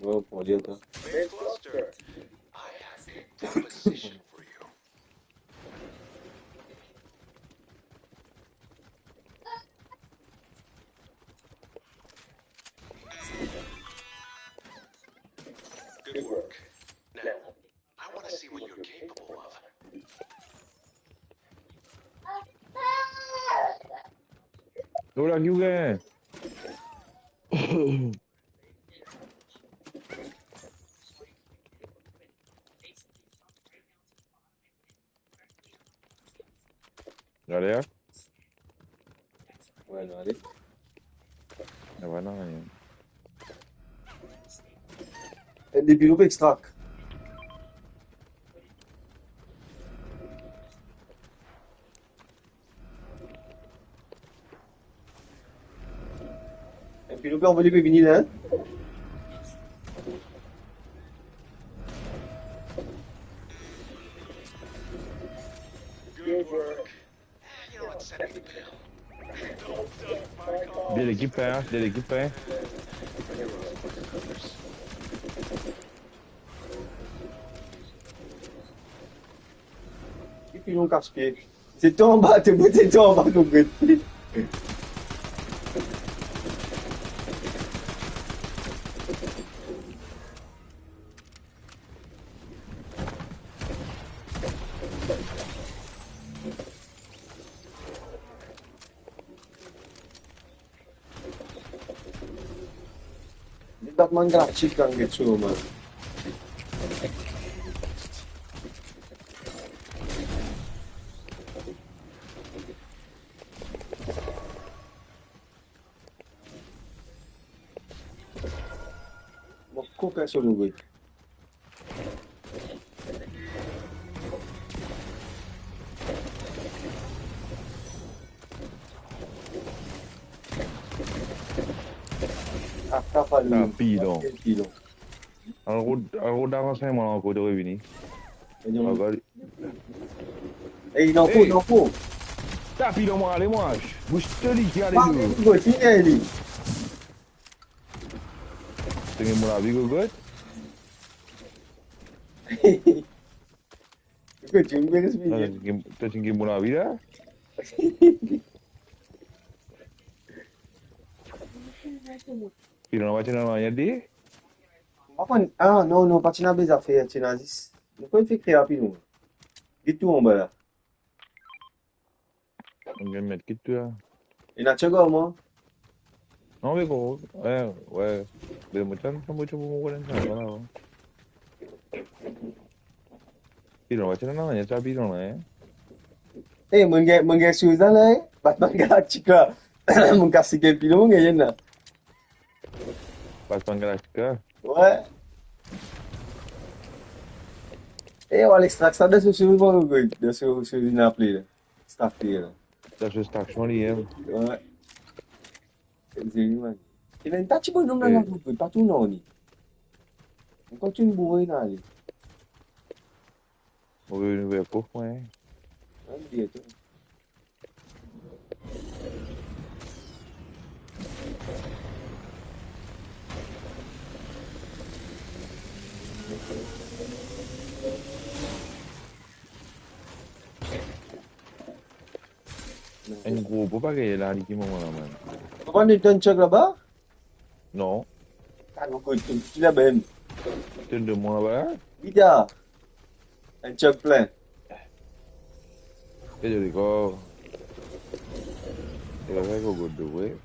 Ouais, pour dire, toi. Main cluster. I have a proposition for you. Good work. Now, I want to see what you're capable of. Udah juga. Gak ada ya? Ouais, non, allez. Ya mana ya? Des pilotes extract. Un pilote envolé peut venir là. Good work. You know what? Send me the bill. Don't duck my calls. De l'équipe, hein, de l'équipe, hein. Et puis on casse-pied. C'est toi en bas, c'est toi en bas, Google. Les Batman gratuits quand ils sont man. Bon, coca sur le web. Ah, pas le. Ah, pilon. Quel pilon. Alors, d'avancement encore de revenir. Et il en faut, il en faut. T'as pilon, moi, allez, moi. Bouge te dis qu'il y a des Pas jours. de goût, il lui. Tenez mon avis, gogot. Écoute, tu me expliquer. T'as tingé mon avis, là? Pilon, va-t-il dans la dit? Ah non, non, pas tu n'as pas affaires, tu n'as dit. Mais quand il fait créer rapidement. Et tout en bas là. On vient de mettre qui, toi? Il y a un gars, moi. Non, mais gros, ouais. Mais moi, t'as pas mucho pour me ça, voilà. Pilon, va-t-il dans la t'as pilon, là, hein? Eh, mon gars, je suis là, eh. Batman Galactic là. Mon gars, c'est quel pilon, mon gars, là. Passe-temps galactique. Ouais. Eh, on va l'extraire ça de ce suivant, de ce une appelée là. Extracté là. Ça, c'est station, là, hein? Ouais. C'est une man. Il y a un tas de bonhommes dans la groupe, pas tout non, ni. On continue de bourrer là, allez. On veut une nouvelle pauvre, ouais. On dit tout. Un gros beau pareil, là, qui moment là, man. On va prendre un choc là-bas? Non. Ah, non, tu l'as même. Tu de moi là-bas? Vida. Un choc plein. Et je dis quoi? Et là, c'est quoi de ouais?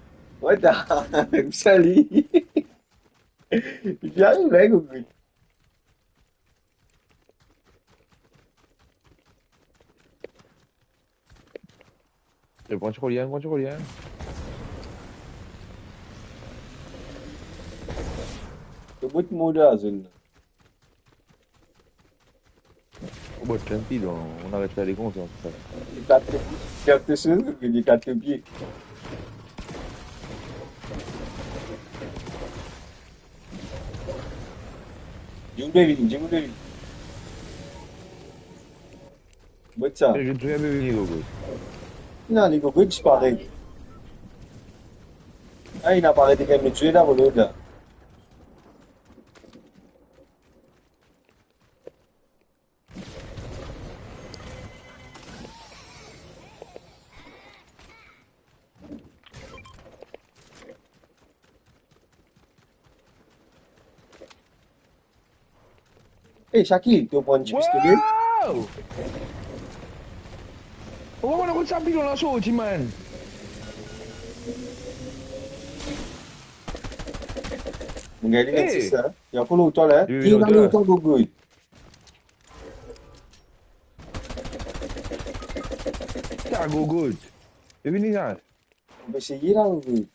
Ouais, t'as. Salut. J'arrive là, Google. Je prends Chorien, prends Chorien. Tu bout de mode à zone. Bon, tranquille, on arrête faire les confiances. Les quatre choses, les quatre pieds. Jingle David. Bout ça. Je ne souviens pas venir, Gogo. Non, les Google, je pareil. Ah, il n'a pas arrêté quand même de tuer là, l'autre là. Eh, Shakil, tu prends un petit pistolet? Wow! Oh, on a un sapin dans la sauce, man. Mon gars, il c'est ça. Il y a pas longtemps là. Oui, Il y a longtemps. longtemps, Google. Ça, Gogo. Tu venir là? On va essayer là, Google.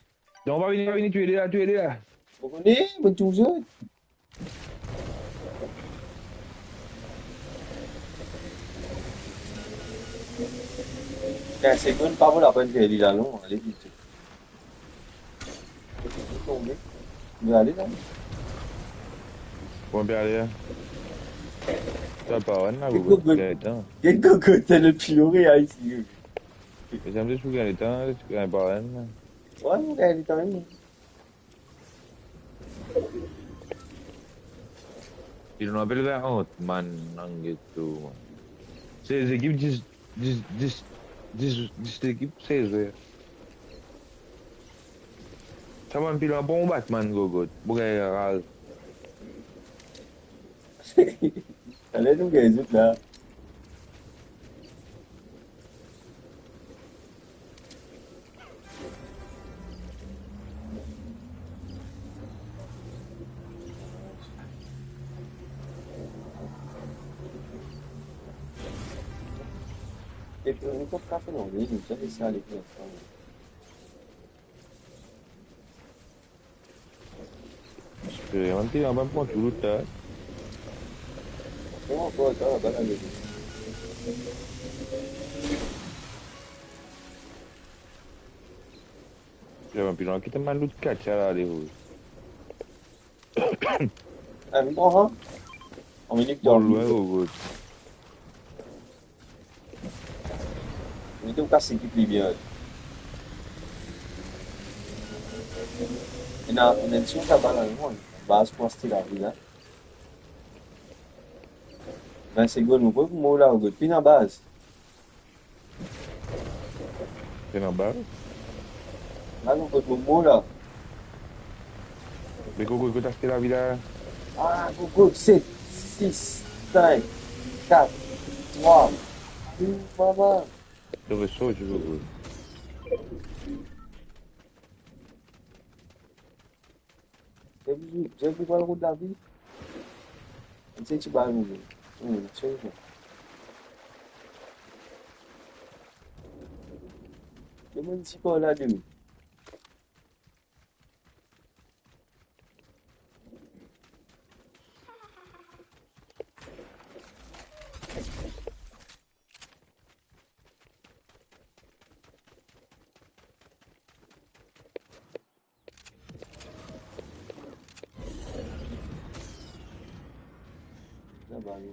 Non, on va venir, tu es là. Vous connaissez, mon tout ça? 15 secondes, pas pour la peine qu'elle est là, non, allez vite. Tu peux tomber. Tu veux aller là? Bon, bien aller. Tu vas pas, là, Quel gogo. coco, Gagner le temps. quel coco, t'es le piloré, hein, ici. Mais ça me dit que tu gagnes le temps, tu gagnes pas, là. Ouais, mon gars, il est quand même. Ils n'ont appelé la honte, man, non, tout, man. C'est les équipes 10 équipes, 16, ouais. Ça m'a pile un bon Batman, gogo. Bon, gars, Allez, nous, gars, les autres là. Et puis, on est pas café, non, mais nous, j'avais ça à l'époque. je suis pile un bon point, tout le temps. Comment, quoi, ça, là, là, J'avais un pile un qui était mal de 4, ça, là, les roues. ah, mais bon, hein? En minute, Bon, en loin, minute. gogo. On était au cas, c'est qui bien. On a une chose à balle, on base pour style la vie, là. 20 secondes, on peut vous mourir là, on peut plus dans la base. C'est en bas. Là, on peut vous mourir là. Mais gogo, écoute, acheter la vie, là. Ah, go, go, 7, 6, 5, 4, 3, 2, maman. Je ressors, je gogo. J'ai vu voir le route de la vie. On sait que tu vas nous. C'est bon. Le municipal là, de nous. Là-bas, il y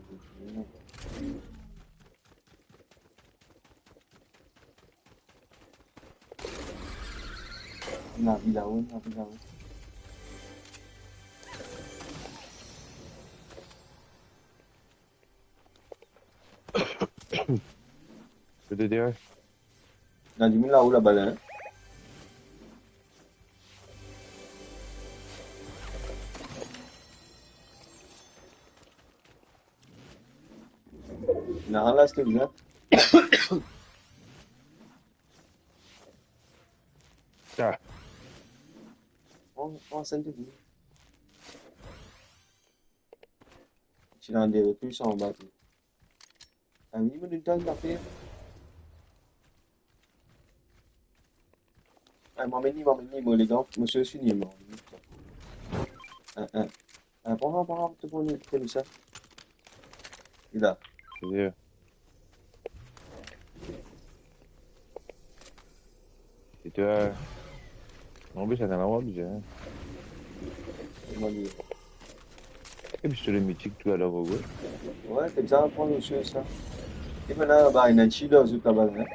a la vie là-haut, la vie là-haut. Je te dirais. La vie là-haut, là-bas, là. Non, là, c'est bien. Ah, On s'en dit. Tu l'as des retours en bas. Un minimum de temps d'affaire. Ah, m'emmène, les gars. Monsieur, je suis ni moi. Prends, tu prends comme ça. Il a. je veux dire. Et tu as. Non, mais ça n'a pas besoin. Comment dire. Et puis, je te le mythique, tout à l'heure, gogo. Ouais, comme ça, prends le monsieur, ça. Et maintenant, bah, il y a un chilo, là-bas, hein.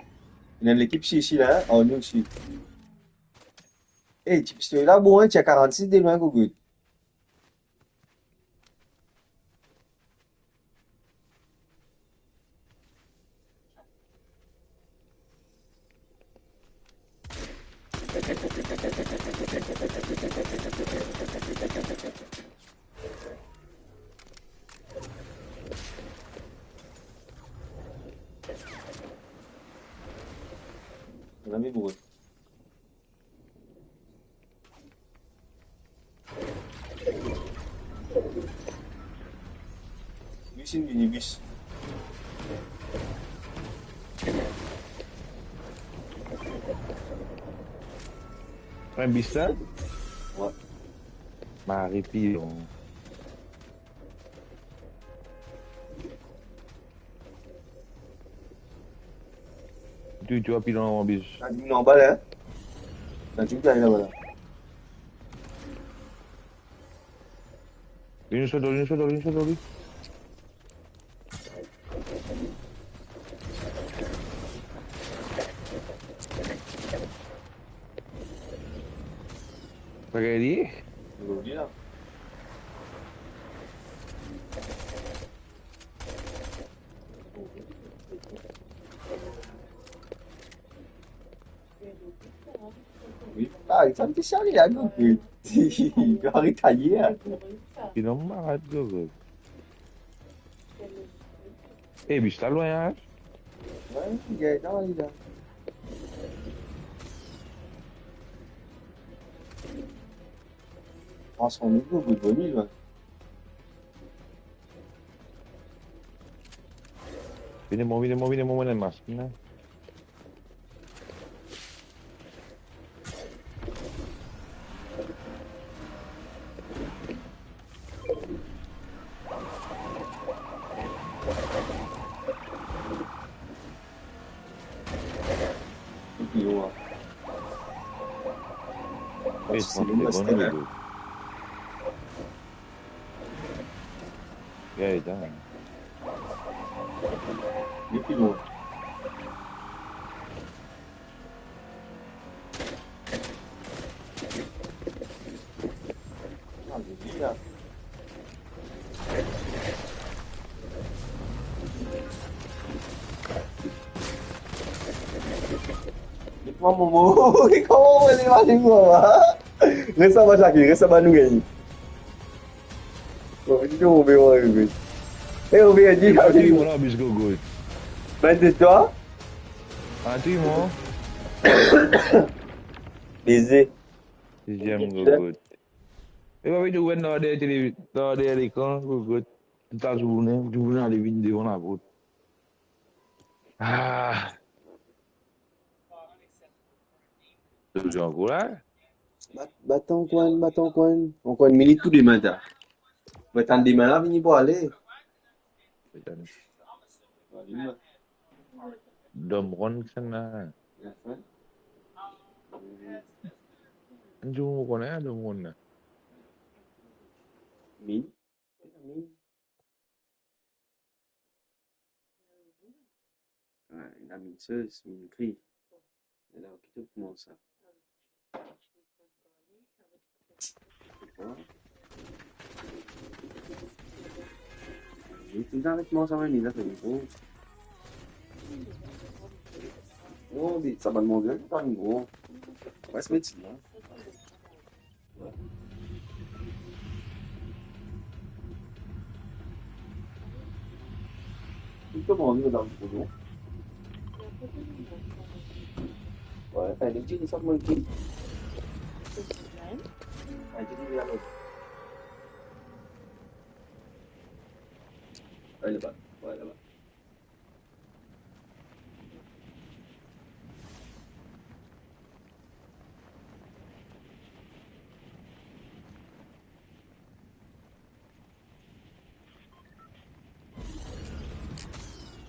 Il y a l'équipe ici, là, en nous aussi. Eh, tu es là, bon, hein, tu as 46 de loin, Google. On a mis beaucoup. Lui, c'est une minibus. Un bistan? Ouais. Marie Pilon. tu as pris dans le bis. Non, pas là. Tu me là, voilà. Une chose, une chose, une chose. Pas gagné? Aujourd'hui, là. Oui. Ah, il s'en fiche, il a goûté. Il va retailler. Il est malade, gogo. Eh, bis, t'as loin, hein? Ouais, il est dans il a. On s'en est beaucoup de bonus, là. Venez-moi, venez, masque, hein? Et puis, on va. Eh, C'est le bon, master, hein. gogo. Yeah, it's done. Et puis, on va. Ah, j'ai dit, là. Dites-moi, Momo, comment on va aller voir, reste à Chaki, reste à nous gagner. Bon, dis donc, on va voir, et on va dire, Ah, tu, mon là, bis, gogo. ben, c'est toi, Ah, tu, moi? baiser. J'aime gogo. Et bah, oui, tu vois, dans des écrans, gogo. Toute la journée, tu vois, les vidéos, on a voté. Ah, tu es encore là? Battant coin. On coin minute tous les matins. On va attendre demain là, venir pour aller. Dom Ron sana. Anjung ko na, dom Ron na. Mine. Mine. Ouais, la mineuse, mine gris. Elle a occupé tout le monde ça. Et tout avec moi ça va venir là, c'est gros. Oh, mais ça va demander pas un gros. On va se mettre là. Comment on est dans le boulot? Ouais, elle est dit ça moi qui. Elle dit là. Ouais, là-bas. Ouais, là-bas.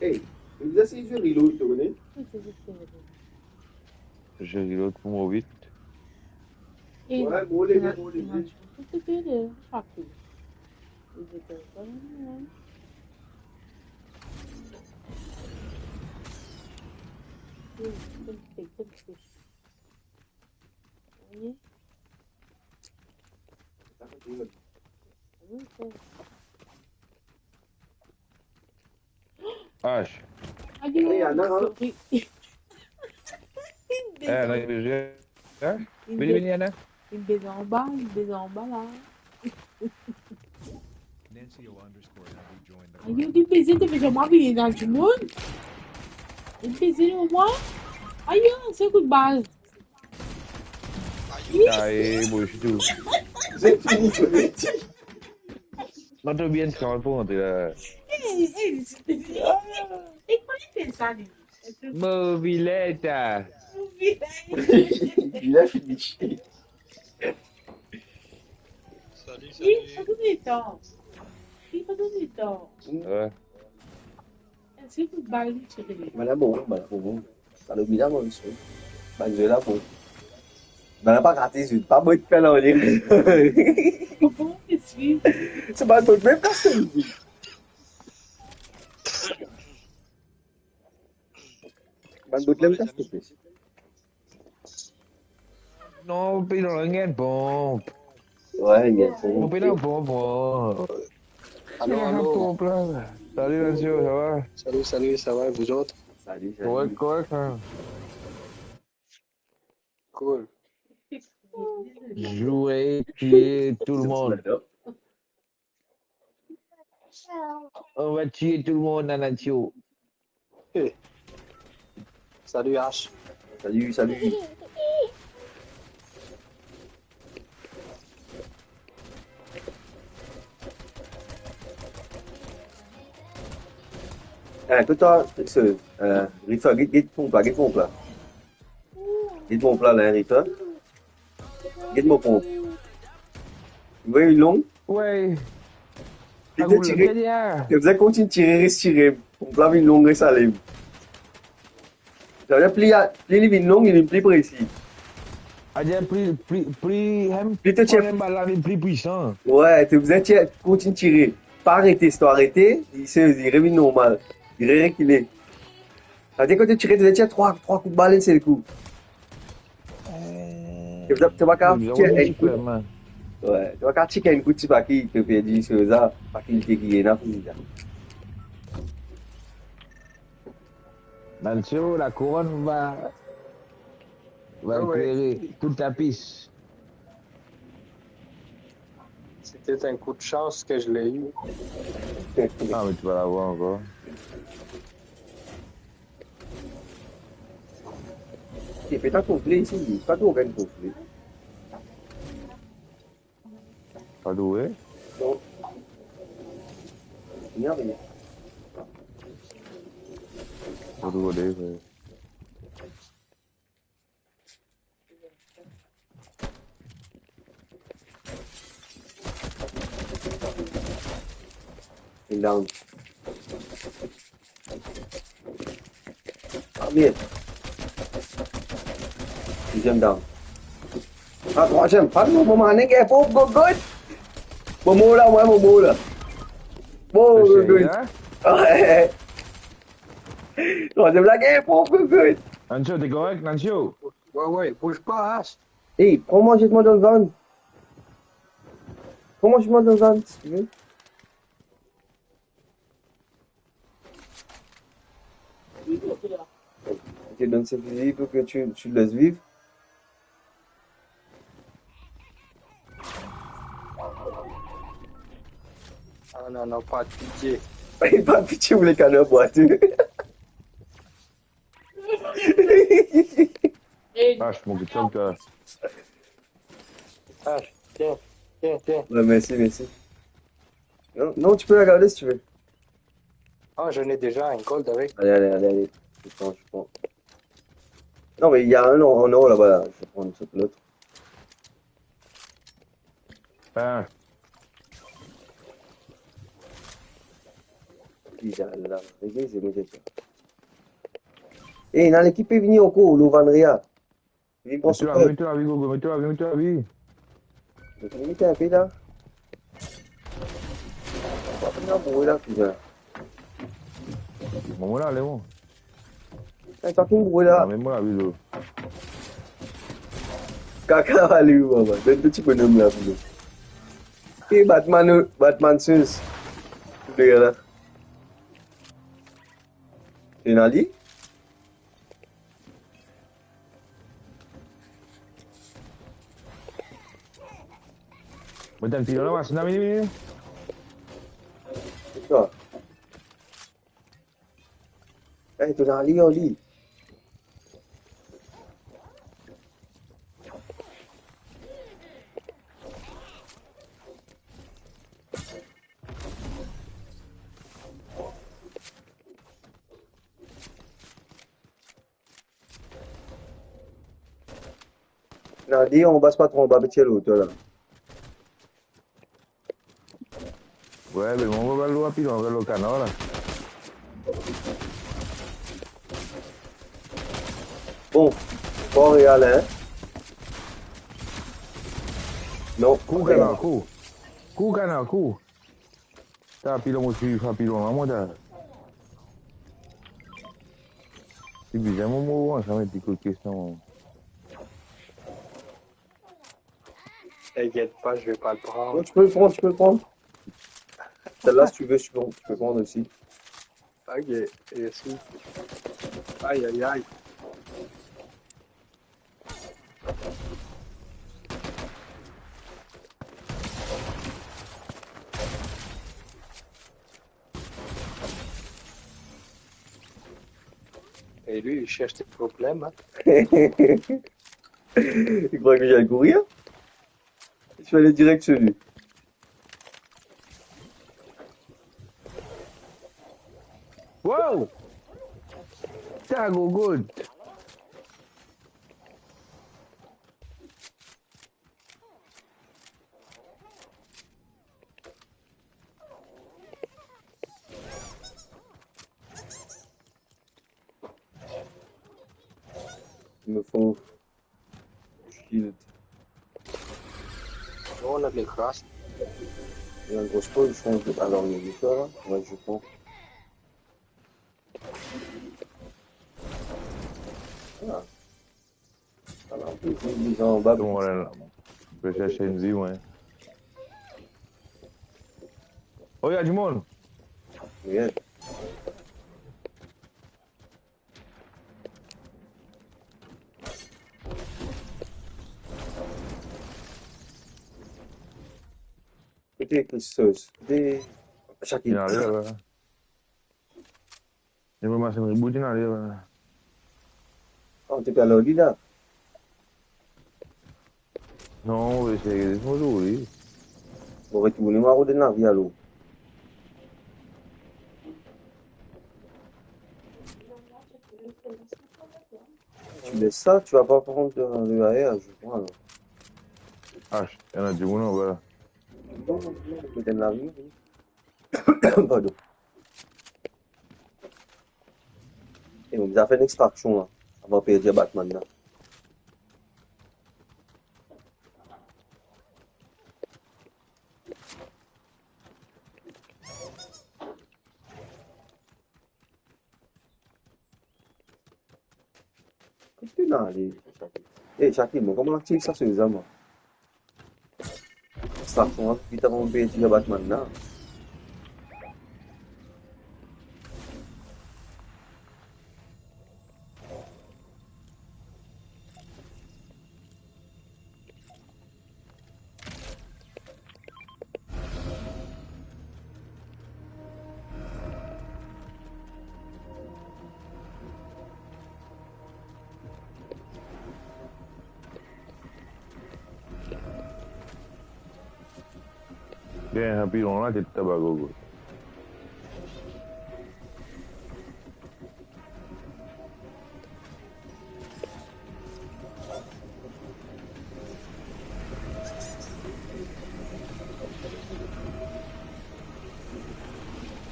Hey, vous essayez de faire reload, tu connais? Je reload pour mon 8. Ouais, mollet. H. Hey, Anna, hein? Eh, nak beza. Eh? Bini Ana. Une baise en bas là. Nancy _NW joined the Aí eu de baiser também já uma menina de mundo. Ele baiser uma. Aí eu sei que base. Ay, bush tu. J'ai fini, je l'ai dit. Não tô bem calmo por ontem. Ele pode pensar nisso. Mobileta. Il a fini. Salut, Ih, tá salut. bonitão. Ih, tá bonitão. Ouais. É sempre base de tigre. Voilà, bon, voilà, bon. Kalau bilang mau isu. Banjir lah pun. Mana pas gratis, pas beau de peine en lire. Comment on suit? C'est pas tout même custom. Ban beau de même les custom. amis. Non, puis dans la pompe. Ouais, il y a Mon son. pays dans pompe. C'est Allô, la allô. pompe là. Salut, Nancio, ça va? Salut, salut, ça va et vous autres? Salut, Correct, salut. correct, hein. Cool. Jouer, tuer tout le monde. On va tuer tout le monde, Nancio. Hey. Salut H. Salut, salut. Toi, Rifa, get pompe là, get pompe là. Get pompe là, là, Rifa. Get mon pompe. Vous voyez une longue? Ouais. Puis de tirer. Tu faisais continuer de tirer, respirer. Pompe là, une longue, ça allait. Ça veut dire, plus une longue, il est plus précis. C'est-à-dire, Plus te tirer. Plus puissant. Ouais, tu faisais continuer de tirer. Pas arrêter, si tu arrêté, il revient normal. Il reculé. Ça veut dire, quand tu tires, tu faisais trois coups de balle, c'est le coup. Tu vas pas tirer un coup. Ouais, tu vas pas tirer un coup de paquet, tu peux dire que ça, paquet qui est là. Nancio, la couronne va éclairer toute la piste. C'était un coup de chance que je l'ai eu. Ah, mais tu vas l'avoir encore. Il fait un conflit ici, pas d'aucun conflit. Pas doué? Non. Il n'y a rien. Pas doué, Down. Ah, bien. Deuxième down. Ah, troisième. Pas de moment, n'est-ce pas? Good. Momo là, ouais, Momo là. Bon, good. Ouais. Troisième là, good. Nancio, t'es correct, Nancio? Ouais, bouge pas, H. Hey, prends-moi, jette-moi dans le van. Prends-moi, jette-moi dans le van, si tu veux. Ok, donne ce fusil pour que tu le laisses vivre. Ah non, pas de pitié. Pas de pitié pour les canons boîtes. Ah, je m'occupe de toi. H, tiens. Ouais, merci. Non, tu peux la garder si tu veux. Ah, j'en ai déjà un gold avec. Allez. Je prends. Non, mais il y a un en haut là-bas. Là. Je vais prendre l'autre. Ah, Là. Regarde, c'est mieux ça. Dans l'équipe est venue encore, l'Ovanria. Il prend son code. mets-toi la vie, Gogo, mets-toi la vie. Je vais limiter un peu là. On va venir bourrer là, putain. Bon, voilà, allez, bon. T'as qu'une bourrer là. Mets-moi la vie, Caca va lui, maman. Donne le petit bonhomme là, putain. Et Batman Sus. Tu le là. Et Nali? Mets un petit là, c'est une C'est ça. Eh, tu Nali en lit. Nali, on passe pas trop en bas, mais tiens l'autre là. Ouais, mais on va verlo puis on va verlo canal là. Bon, Montréal, hein? Non, Ku kana ku. Ku kana ku. Ta pilon aussi, fa pilon la moda. C'est bizarre, mon mot, ça m'a dit que question. T'inquiète pas, je vais pas le Non, prendre. tu peux le prendre, tu peux le prendre. Celle-là, si tu veux, tu peux prendre aussi. Ok, merci. Aïe, aïe, aïe. Et lui, il cherche des problèmes, hein. Il croit que j'allais courir? Je suis allé direct sur lui. Wow! That go good. Il me faut shield. Nous, on a des grâces. Il y a une grosse pause, je pense. Alors, il y a du là. Ouais, je prends. Ah, ça va un peu. Ils sont en bas. Tout le monde est là. Je peux chercher une vie, ouais. Oh, il y a du monde. Regarde. Côté Christos. Côté Il Shakil. arrive, là. Il me masse une boutine, il arrive, là. Oh, t'es pas là, là. Non, mais c'est bonjour, oui. Bon, retournez-moi au navire, alors. Tu laisses ça, tu vas pas prendre le AR, je crois, alors. Ah, il y en a du monde, voilà. Non, non, non, côté navire, oui. Pardon. Et on a fait une extraction, là. On va payer Batman, là. Qu'est-ce que tu as, allez, Shakil? Eh, Shakil, bon, comment on active ça sur les armes? Extraction, hein, vite avant de payer Batman, là. Il y a un pilon là qui est tabac, go.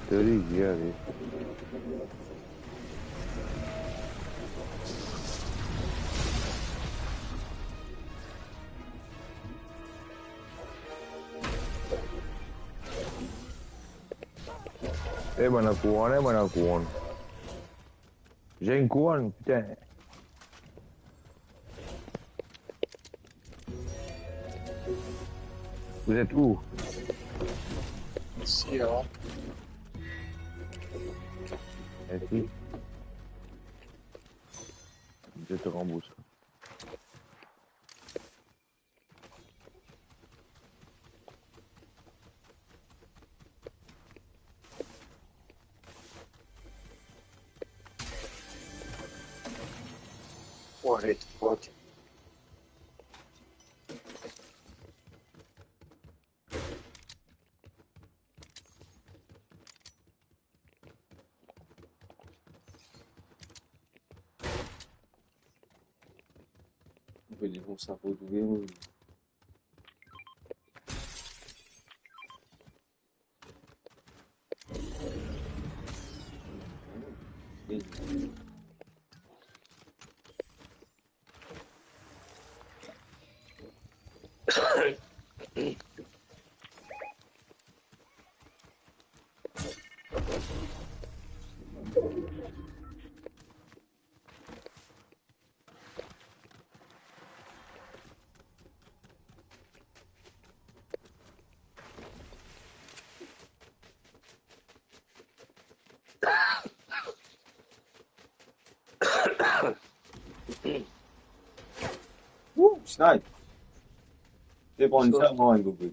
C'est lui qui arrive. Eh, ben, la couronne, eh, ben, la couronne. J'ai une couronne, putain. Vous êtes où? Ici, hein. Ici. Je te rembourse. Ouais, ok. On peut dire qu'on s'en fout de vous. Ouh, snipe. C'est pour une seule, moi, un Google.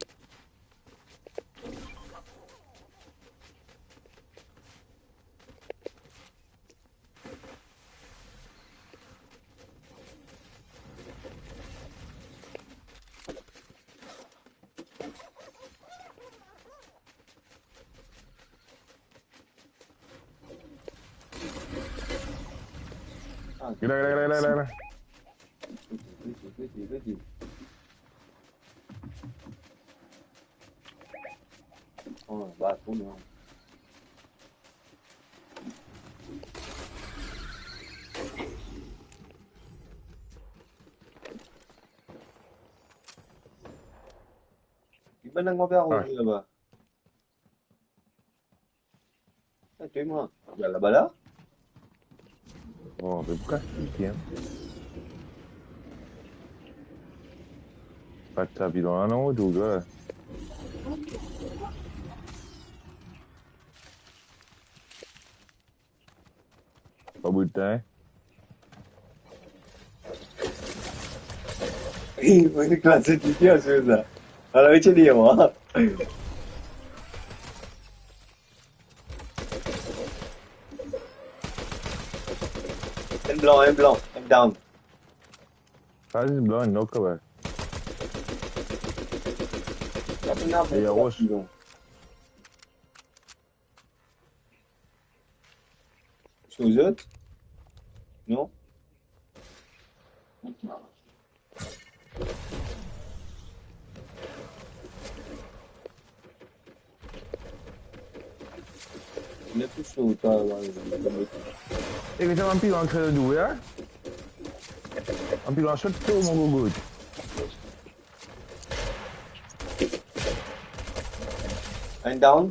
Gila. Vedi. Oh, basta, non. Il va l'en faire Ouais. là-bas. Ah, tu es moi. Il y a là-bas là? Oh, mais pourquoi c'est ici, hein? Pas de tapis dans un an ou tout, ouais. Pas bout de temps. Ini klasik dia sudah. Kalau itu dia mah. Un blanc, un down. Vas-y, blanc, non, quoi, ouais. Il y a rouge. Aux autres? Non? Il est tous au tas. Et que tu as un peu d'encre de doux, hein? Un peu d'encre de tout, mon gogo. Un down.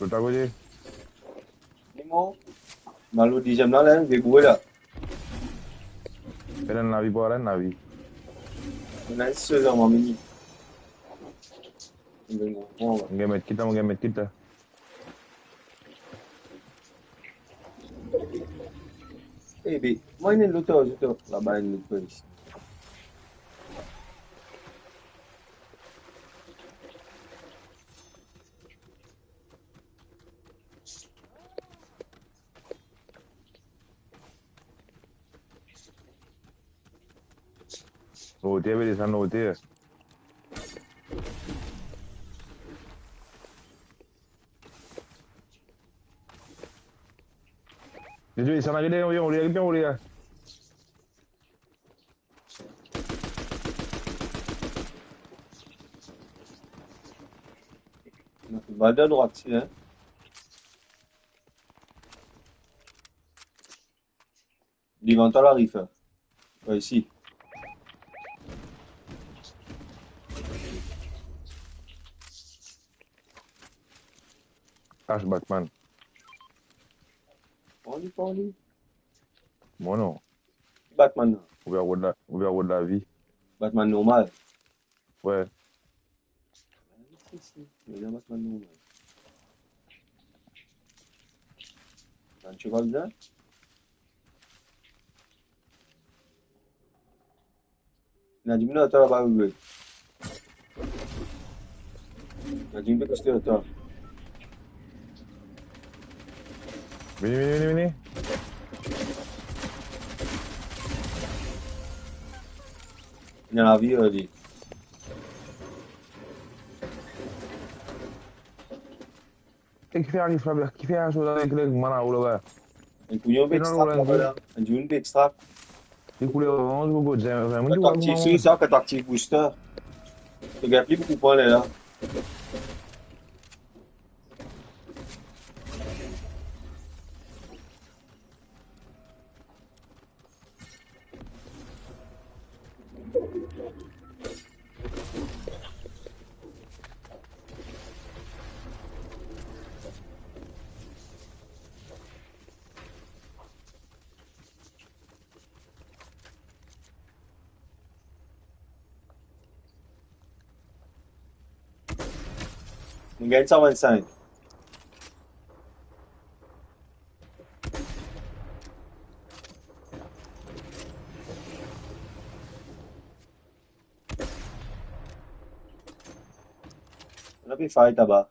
L'autre à côté. Nemo. Malu di jam là, về búa là. Et là, la vie, pas là, la vie. On a ce genre en mini. Mon gars, mettre quitte. Eh bien, moi, il y a l'autre, là-bas, il y a l'autre ici. Oh, t'es avec les anneaux, Désolé, ça m'a aidé, on les bien, on les a. Va de droite, hein. Devant toi, la rife. Ouais, ici. H Batman. On dit. Moi non. Batman. On verra de la vie. Batman normal. Ouais. Si. Il y a un Batman normal. Tu vois bien? Najimina atau baru gue. Najim tu pasti atau. Vini. Il y a la vie, dit. Et qui fait un chose avec les manas ou là-bas? Un couillon extract là-bas. Un dune extract. Les couleurs orange, gogo, j'ai vraiment du Quand tu actives, c'est ça, quand tu actives booster. Tu gagnes plus beaucoup de points là. On gagne 125. On a pu faire tabac.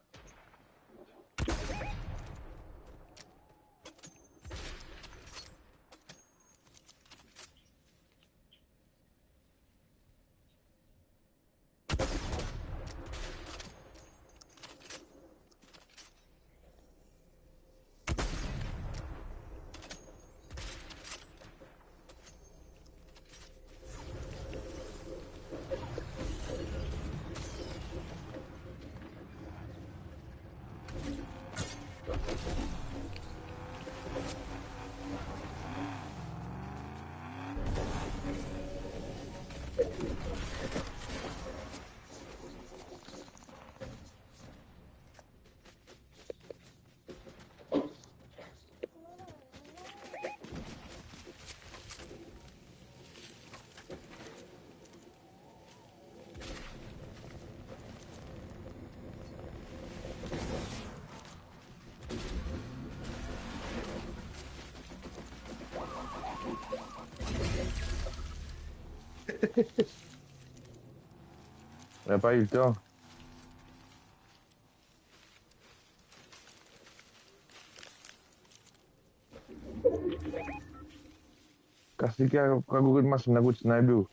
On n'a pas eu le temps. Kasih kau gugut mas nagut sniper.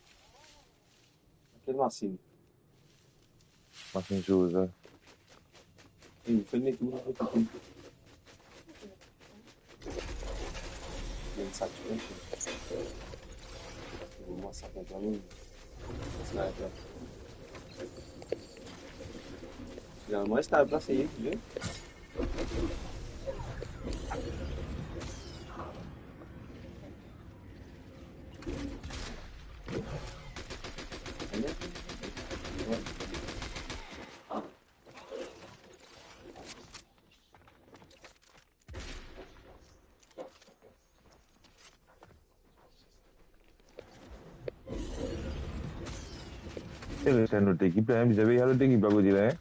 Quelle machine? Masih chose. Il fait le tout. Il y a une saturation. Moi, ça fait vraiment. Sniper. Finalement, sniper, c'est lui, tu veux? C'est notre équipe, hein. Vous avez notre équipe à côté là, hein.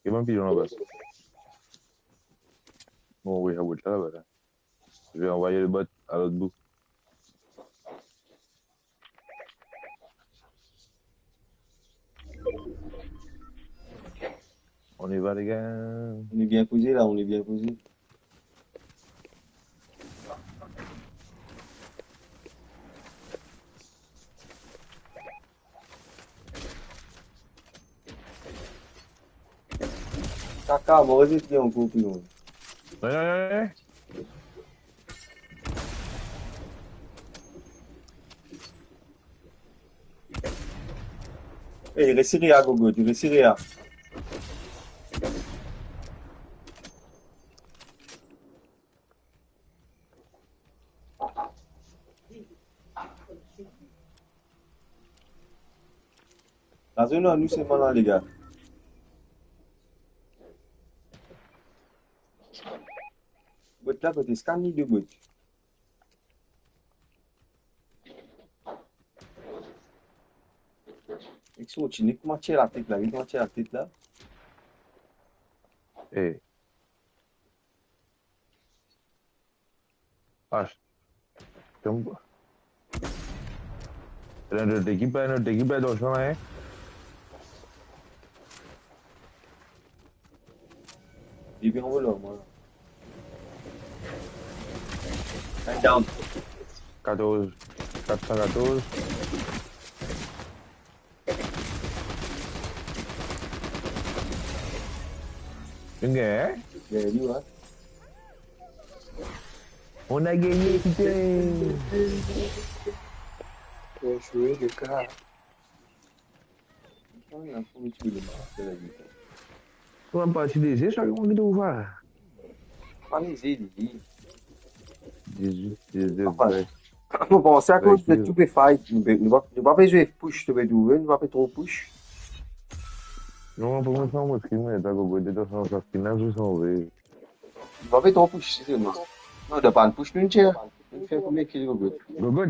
Et même pilon là-bas. Bon, oui, à bout de là-bas. Je vais envoyer le bot à l'autre bout. On y va, les gars. On est bien posé là, on est bien posé. Caca, moi, vas-y, viens encore plus loin. Ouais. Eh, il reste rien, Gogo, il reste rien. La zone là, nous, c'est maintenant, les gars. Bot là, côté scanner de bot. Exo, tu n'es comment tirer la tête là, comment tirer la tête là. Eh. Ah, comme. Notre équipe est dans le chemin, hein. Il est bien en volant, moi. Un down. 14. 414. Une guerre, hein? Il est lui, ouais. On a gagné, putain! Bien joué, les gars. Il a promis de tuer le mec. On va pas utiliser ça, on est où va? Pas les aider, dis. 18, Enfin, bon, c'est à cause de tous les fights. Nous ne pas besoin de push, tu veux nous ne pas trop push. Non, pour moi, ça, moi, ce qui m'est d'accord, c'est de faire ça, finance, je s'en vais. Ne pas trop push, c'est moi. Non, de pas push, nous tiens. On fait combien de kills, Gogo? Gogo,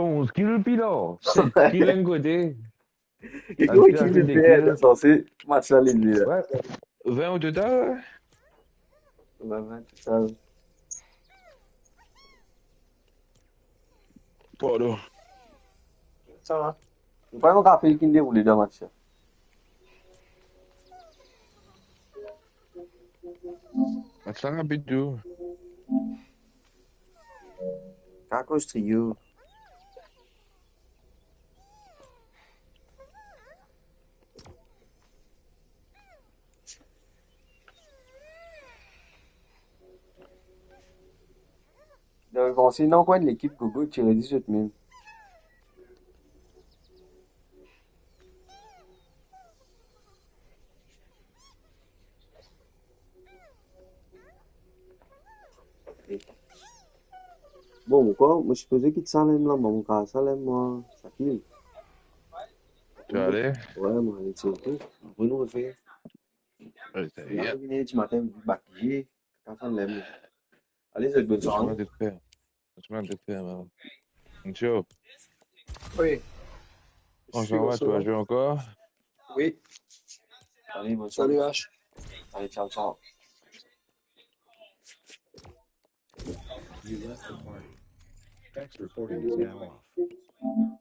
11 kills, puis là, 7 kills d'un côté. Et comment il le fait, censé match là, les deux. Ouais, 20 au total, On a 20, tout ça. Pardon. Ça va? Je pas un rappel qui déroule dans le match. Match là rapide tout. Kakos trio. Donc, on sait non quoi de l'équipe Gogo tiré 18 000. Bon, quoi, moi, je suppose qu'il te salem là, mon cas, salem, moi, ça file. Tu vas aller? Ouais, moi, allez, tiens, tout. Bruno refait. Allez, ça y Là, est. je viens du matin, bâclé, quand on l'aime. Allez, c'est bonne Je soirée. m'en défais. Je m'en défais, man. Ciao. Oui. Je On suis s'en au va, tu vas salon. jouer encore? Oui. Allez, bonne Salut soirée. H. Allez, ciao, ciao. You left the party. Text recording is now off.